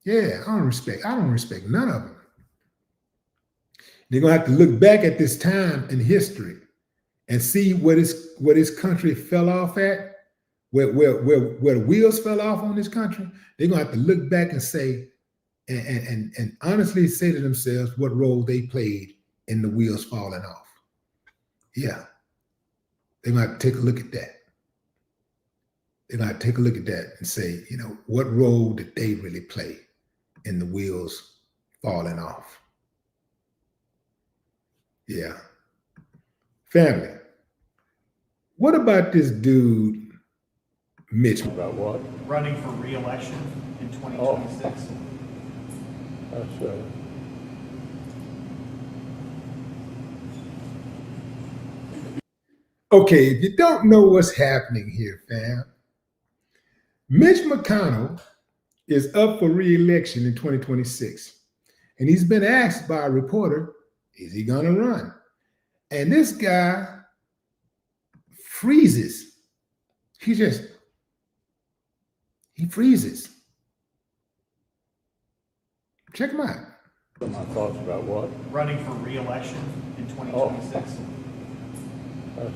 Speaker 2: Yeah, I don't respect none of them. They're gonna have to look back at this time in history and see where this country fell off at, where the wheels fell off on this country. They're gonna have to look back and say, and honestly say to themselves what role they played in the wheels falling off. Yeah, they're gonna have to take a look at that. They're gonna have to take a look at that and say, you know, what role did they really play in the wheels falling off? Yeah. Family, what about this dude, Mitch?
Speaker 6: About what?
Speaker 7: Running for re-election in 2026.
Speaker 6: That's
Speaker 2: Okay, if you don't know what's happening here, fam, Mitch McConnell is up for re-election in 2026. And he's been asked by a reporter, is he gonna run? And this guy freezes. He freezes. Check him out.
Speaker 6: my thoughts about what?
Speaker 7: Running for re-election in 2026.
Speaker 6: That's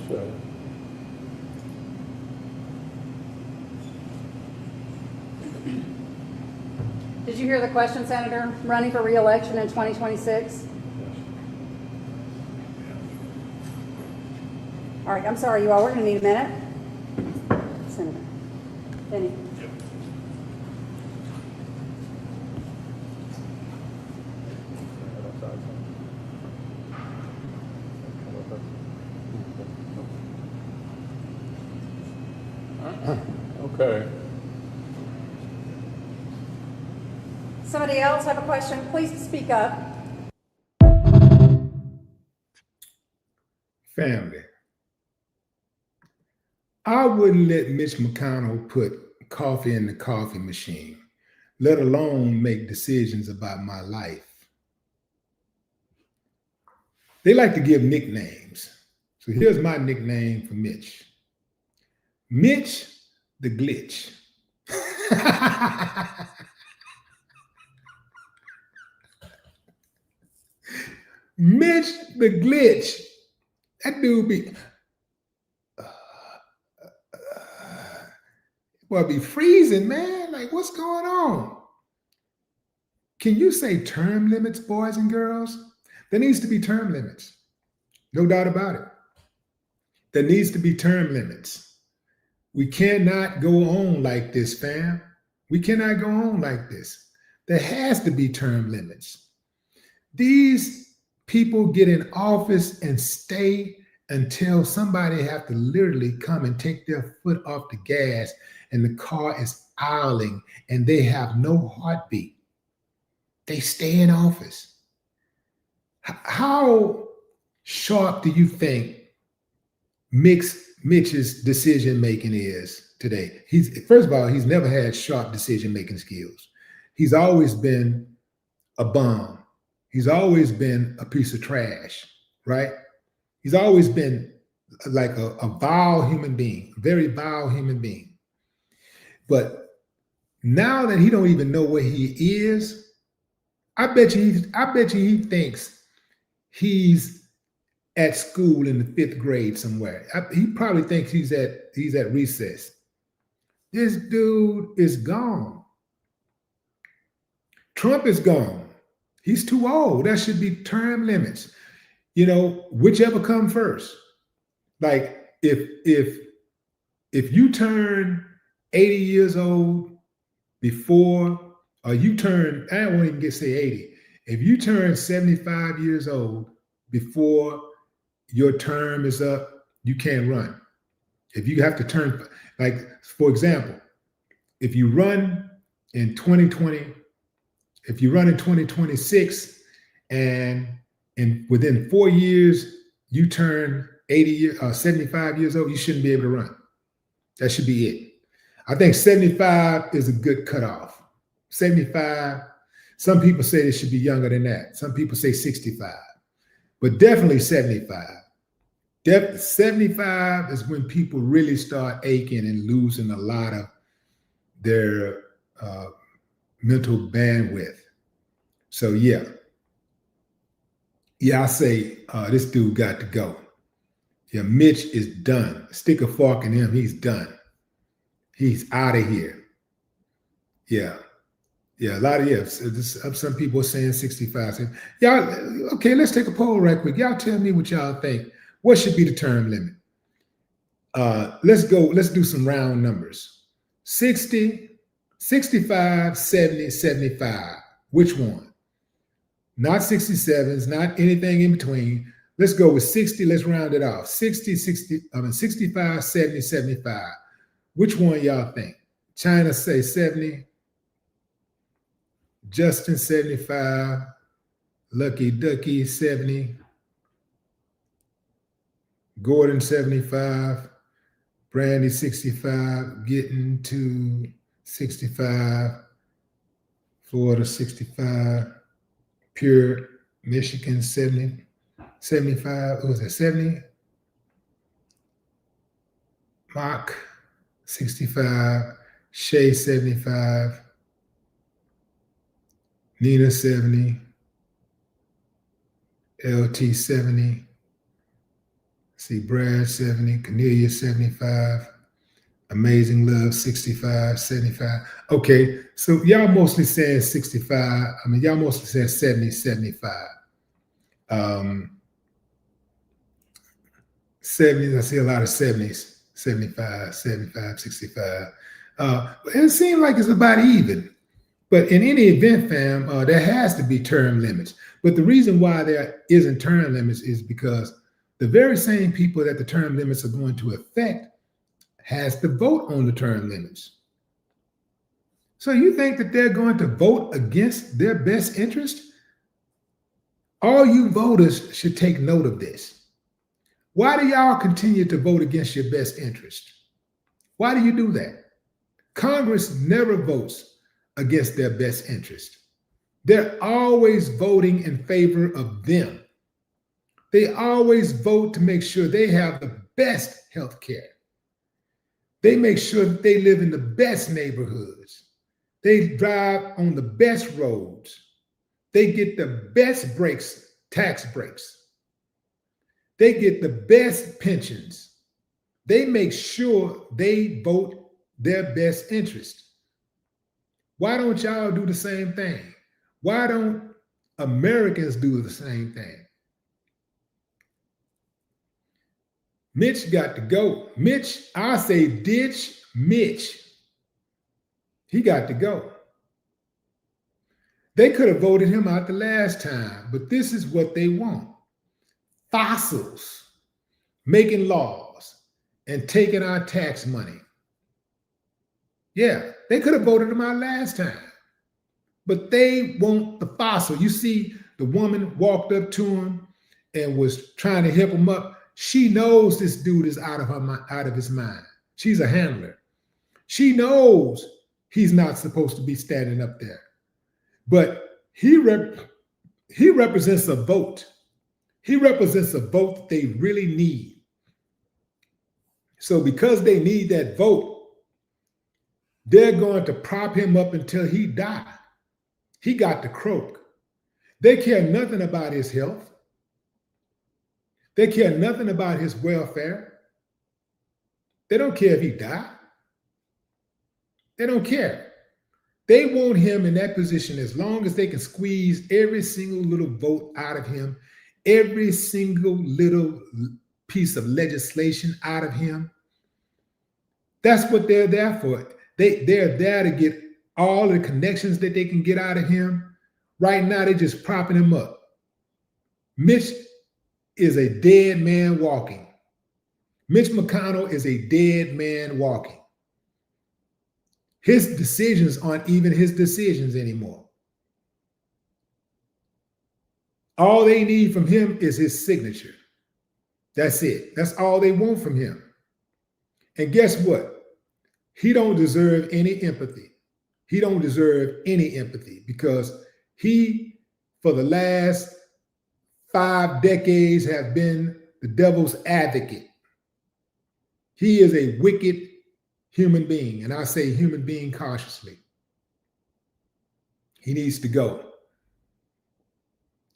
Speaker 8: Did you hear the question, Senator? Running for re-election in 2026? All right, I'm sorry, you all. We're going to need a minute. Senator. Benny.
Speaker 6: okay.
Speaker 8: Somebody else have a question? Please speak up.
Speaker 2: Family, I wouldn't let Mitch McConnell put coffee in the coffee machine, let alone make decisions about my life. They like to give nicknames. So here's my nickname for Mitch. Mitch the Glitch. Mitch the Glitch. That dude be, well, be freezing, man. Like, what's going on? Can you say term limits, boys and girls? There needs to be term limits. No doubt about it. There needs to be term limits. We cannot go on like this, fam. We cannot go on like this. There has to be term limits. These people get in office and stay until somebody have to literally come and take their foot off the gas and the car is idling and they have no heartbeat. They stay in office. How sharp do you think Mitch's decision-making is today? First of all, he's never had sharp decision-making skills. He's always been a bum. He's always been a piece of trash, right? He's always been like a vile human being, a very vile human being. But now that he don't even know where he is, I bet you he thinks he's at school in the 5th grade somewhere. He probably thinks he's at recess. This dude is gone. Trump is gone. He's too old. There should be term limits. You know, whichever come first. Like if you turn 80 years old before, or you turn, I won't even say 80. If you turn 75 years old before your term is up, you can't run. If you have to turn, like, for example, if you run in 2020, if you run in 2026 and within 4 years, you turn 75 years old, you shouldn't be able to run. That should be it. I think 75 is a good cutoff. 75, some people say it should be younger than that. Some people say 65, but definitely 75. 75 is when people really start aching and losing a lot of their mental bandwidth. So yeah, Yeah, I say this dude got to go. Yeah, Mitch is done. Stick a fork in him. He's done. He's out of here. Yeah. Yeah, a lot of some people are saying 65. Y'all, okay, let's take a poll right quick. Y'all tell me what y'all think. What should be the term limit? Let's do some round numbers. 60, 65, 70, 75. Which one? Not 67s, not anything in between. Let's go with 60. Let's round it off. 65, 70, 75. Which one y'all think? China say 70. Justin 75. Lucky Ducky 70. Gordon 75. Brandy 65. Getting to 65. Florida 65. Pure Michigan 70. 75. What was that? 70. Mock 65. Shay 75. Nina 70. LT 70. See Brad 70. Cornelia 75. Amazing Love 65, 75. Okay, so y'all mostly saying 65. I mean, y'all mostly saying 70, 75. 70s, I see a lot of 70s, 75, 75, 65. It seems like it's about even. But in any event, fam, there has to be term limits. But the reason why there isn't term limits is because the very same people that the term limits are going to affect has to vote on the term limits. So you think that they're going to vote against their best interest? All you voters should take note of this. Why do y'all continue to vote against your best interest? Why do you do that? Congress never votes against their best interest. They're always voting in favor of them. They always vote to make sure they have the best health care. They make sure that they live in the best neighborhoods. They drive on the best roads. They get the best breaks, tax breaks. They get the best pensions. They make sure they vote their best interest. Why don't y'all do the same thing? Why don't Americans do the same thing? Mitch got to go. Mitch, I say ditch Mitch. He got to go. They could have voted him out the last time, but this is what they want. Fossils making laws and taking our tax money. Yeah, they could have voted him out last time, but they want the fossil. You see, the woman walked up to him and was trying to help him up. She knows this dude is out of his mind. She's a handler. She knows he's not supposed to be standing up there. But he represents a vote. He represents a vote that they really need. So because they need that vote, they're going to prop him up until he dies. He got the croak. They care nothing about his health. They care nothing about his welfare. They don't care if he died. They don't care. They want him in that position as long as they can squeeze every single little vote out of him, every single little piece of legislation out of him. That's what they're there for. They're there to get all the connections that they can get out of him. Right now, they're just propping him up. Mitch is a dead man walking. Mitch McConnell is a dead man walking. His decisions aren't even his decisions anymore. All they need from him is his signature. That's it. That's all they want from him. And guess what? He don't deserve any empathy. He don't deserve any empathy because he, for the last 5 decades, have been the devil's advocate. He is a wicked human being, and I say human being cautiously. He needs to go.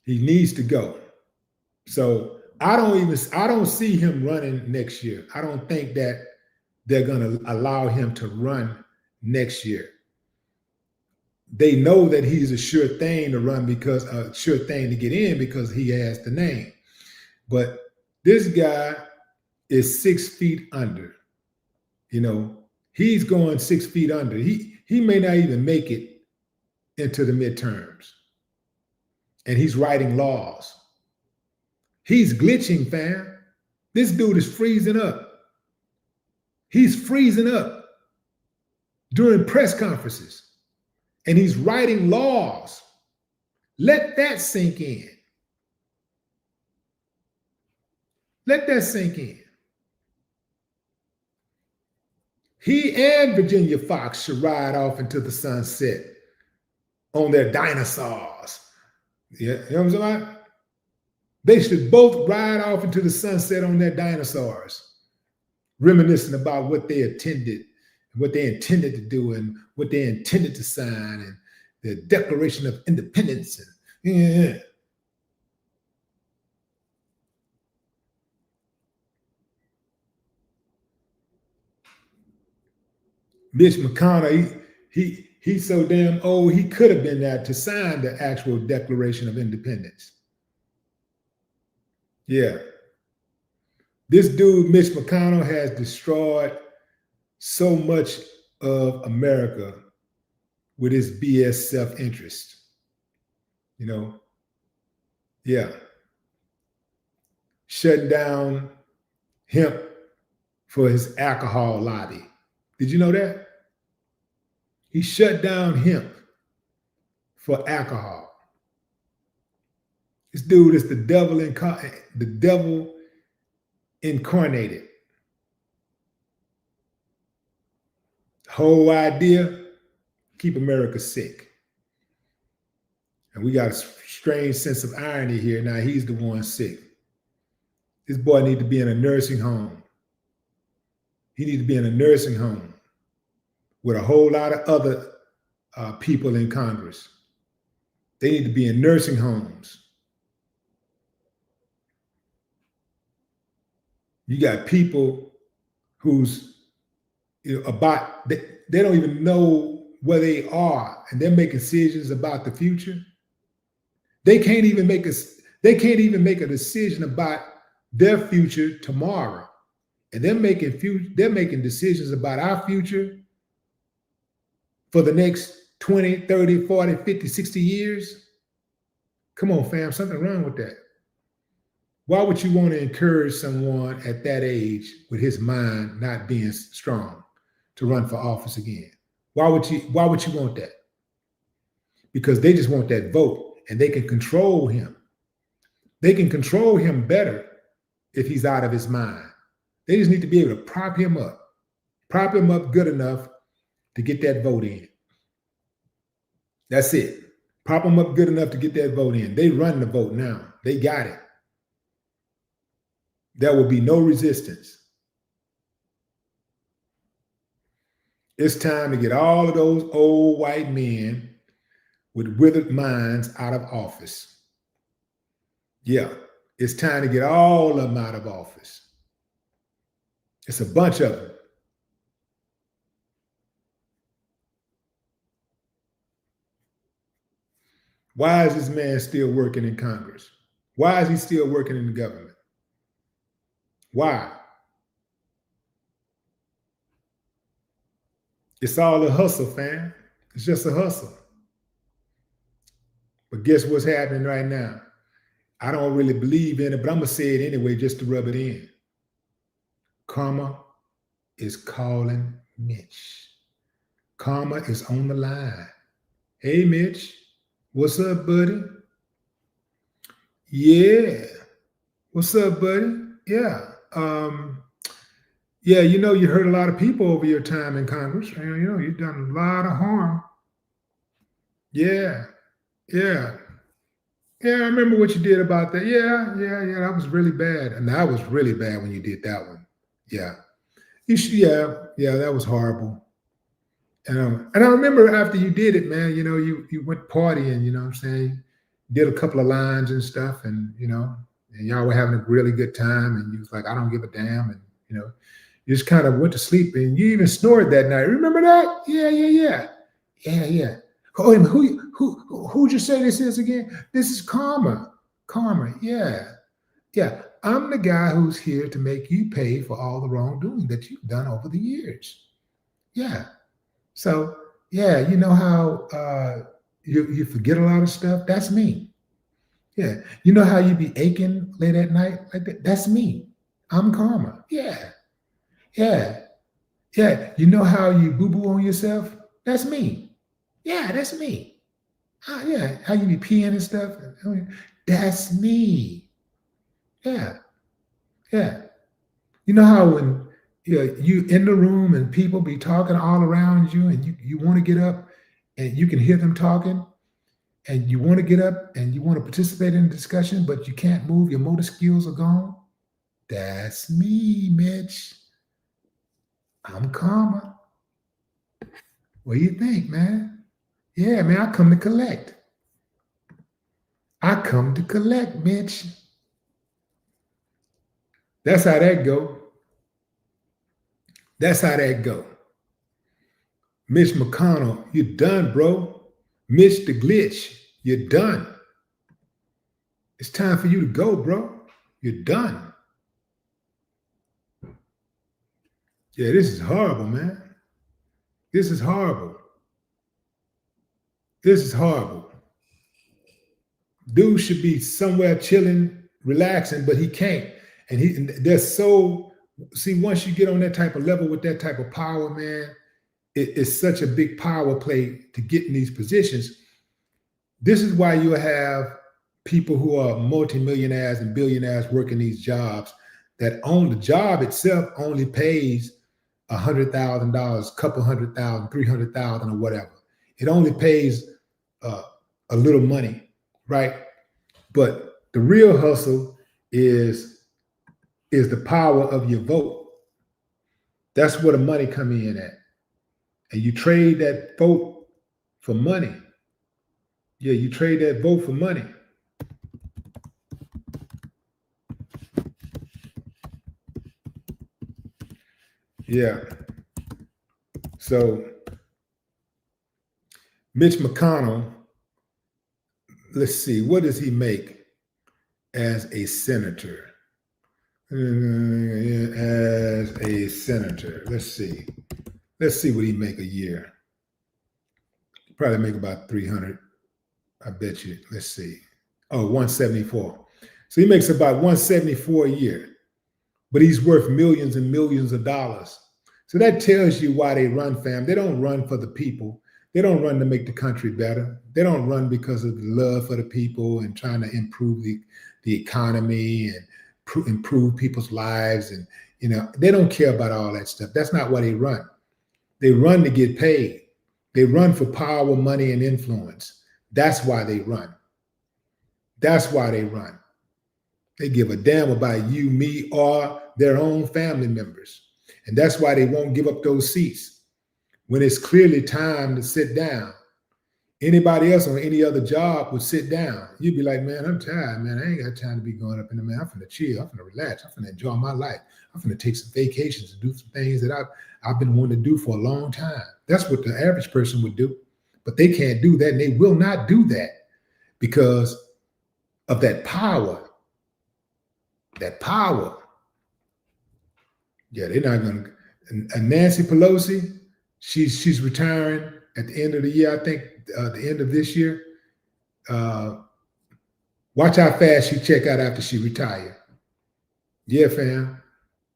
Speaker 2: He needs to go. So I don't see him running next year. I don't think that they're going to allow him to run next year. They know that he's a sure thing to run, because a sure thing to get in, because he has the name. But this guy is 6 feet under. You know, he's going 6 feet under. He may not even make it into the midterms. And he's writing laws. He's glitching, fam. This dude is freezing up. He's freezing up during press conferences. And he's writing laws. Let that sink in. Let that sink in. He and Virginia Fox should ride off into the sunset on their dinosaurs. Yeah, you know what I'm saying? About? They should both ride off into the sunset on their dinosaurs, reminiscing about what they intended to do, and what they intended to sign, and the Declaration of Independence. And yeah. Mitch McConnell, he's so damn old, he could have been there to sign the actual Declaration of Independence. Yeah. This dude, Mitch McConnell, has destroyed so much of America with his BS self-interest. You know? Yeah. Shutting down hemp for his alcohol lobby. Did you know that? He shut down hemp for alcohol. This dude is the devil incarnated. Whole idea, keep America sick. And we got a strange sense of irony here. Now he's the one sick. This boy needs to be in a nursing home. He needs to be in a nursing home with a whole lot of other people in Congress. They need to be in nursing homes. You got people who's they don't even know where they are, and they're making decisions about the future. They can't even make a decision about their future tomorrow. And they're making decisions about our future for the next 20, 30, 40, 50, 60 years. Come on, fam, something wrong with that. Why would you want to encourage someone at that age with his mind not being strong to run for office again? Why would you want that? Because they just want that vote, and they can control him. They can control him better if he's out of his mind. They just need to be able to prop him up good enough to get that vote in. That's it. Prop him up good enough to get that vote in. They run the vote now. They got it. There will be no resistance. It's time to get all of those old white men with withered minds out of office. Yeah, it's time to get all of them out of office. It's a bunch of them. Why is this man still working in Congress? Why is he still working in the government? Why? It's all a hustle, fam. It's just a hustle. But guess what's happening right now? I don't really believe in it, but I'm going to say it anyway just to rub it in. Karma is calling Mitch. Karma is on the line. Hey, Mitch. What's up, buddy? Yeah. What's up, buddy? Yeah. Yeah, you know, you hurt a lot of people over your time in Congress. You know, you've done a lot of harm. Yeah. Yeah. Yeah, I remember what you did about that. Yeah, that was really bad. And that was really bad when you did that one. Yeah. Yeah, that was horrible. And I remember after you did it, man, you know, you went partying, you know what I'm saying? Did a couple of lines and stuff, and, you know, and y'all were having a really good time, and you was like, I don't give a damn, and you know, you just kind of went to sleep, and you even snored that night. Remember that? Yeah. Oh, wait a minute, who'd you say this is again? This is Karma. Karma, yeah. I'm the guy who's here to make you pay for all the wrongdoing that you've done over the years. Yeah. So, yeah, you know how you forget a lot of stuff? That's me. Yeah. You know how you be aching late at night like that? That's me. I'm Karma. Yeah. You know how you boo-boo on yourself? That's me. Yeah, that's me. Yeah. How you be peeing and stuff? That's me. Yeah. You know how when you in the room and people be talking all around you, and you want to get up and you can hear them talking, and you want to get up and you want to participate in the discussion, but you can't move, your motor skills are gone? That's me, Mitch. I'm Karma. What do you think, man? Yeah, man, I come to collect. Mitch. That's how that go. Mitch McConnell, you're done, bro. Mitch the Glitch, you're done. It's time for you to go, bro. You're done. Yeah, this is horrible, man. This is horrible. Dude should be somewhere chilling, relaxing, but he can't. And they're so, see, once you get on that type of level with that type of power, man, it's such a big power play to get in these positions. This is why you have people who are multimillionaires and billionaires working these jobs that own the job itself only pays $100,000, couple $100,000, $300,000 or whatever. It only pays a little money, right? But the real hustle is the power of your vote. That's where the money come in at. And you trade that vote for money. Yeah, you trade that vote for money. Yeah. So Mitch McConnell, let's see, what does he make as a senator? Let's see what he make a year. Probably make about 300. I bet you. Let's see. Oh, 174. So he makes about 174 a year, but he's worth millions and millions of dollars. So that tells you why they run, fam. They don't run for the people. They don't run to make the country better. They don't run because of the love for the people and trying to improve the economy and improve people's lives. And, you know, they don't care about all that stuff. That's not why they run. They run to get paid. They run for power, money, and influence. That's why they run. They give a damn about you, me, or their own family members. And that's why they won't give up those seats when it's clearly time to sit down. Anybody else on any other job would sit down. You'd be like, man, I'm tired, man. I ain't got time to be going up in the man. I'm finna chill. I'm finna relax. I'm finna enjoy my life. I'm finna take some vacations and do some things that I've been wanting to do for a long time. That's what the average person would do. But they can't do that, and they will not do that because of that power. That power. Yeah, they're not gonna. And Nancy Pelosi, she's retiring at the end of the year. I think the end of this year. Watch how fast she check out after she retire. Yeah, fam.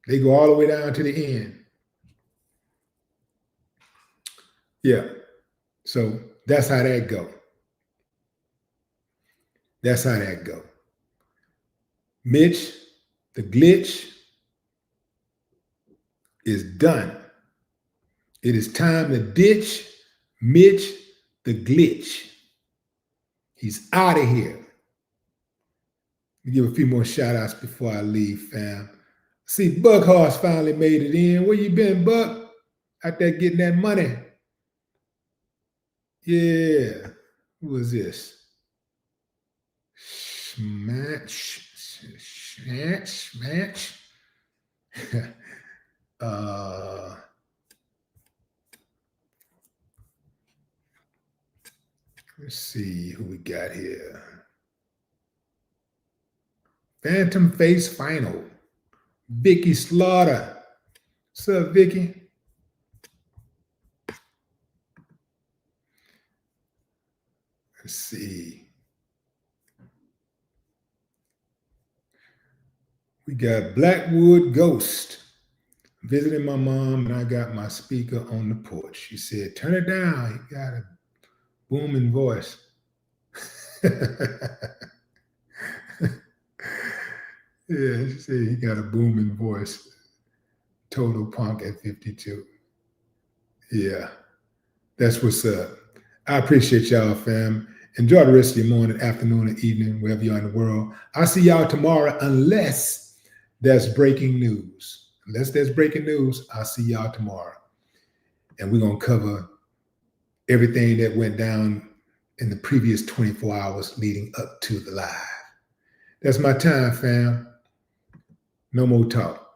Speaker 2: They go all the way down to the end. Yeah. So that's how that go. Mitch, the glitch, is done. It is time to ditch Mitch, the glitch. He's out of here. Give a few more shout outs before I leave, fam. See, Buckhorse finally made it in. Where you been, Buck? Out there getting that money. Yeah. Who is this? Let's see who we got here. Phantom Face Final. Vicky Slaughter. What's up, Vicky? Let's see. We got Blackwood Ghost. Visiting my mom, and I got my speaker on the porch. She said, turn it down. You got a booming voice. Yeah, she said he got a booming voice. Total punk at 52. Yeah, that's what's up. I appreciate y'all, fam. Enjoy the rest of your morning, afternoon, or evening, wherever you are in the world. I'll see y'all tomorrow unless there's breaking news. Unless there's breaking news, I'll see y'all tomorrow. And we're going to cover everything that went down in the previous 24 hours leading up to the live. That's my time, fam. No more talk.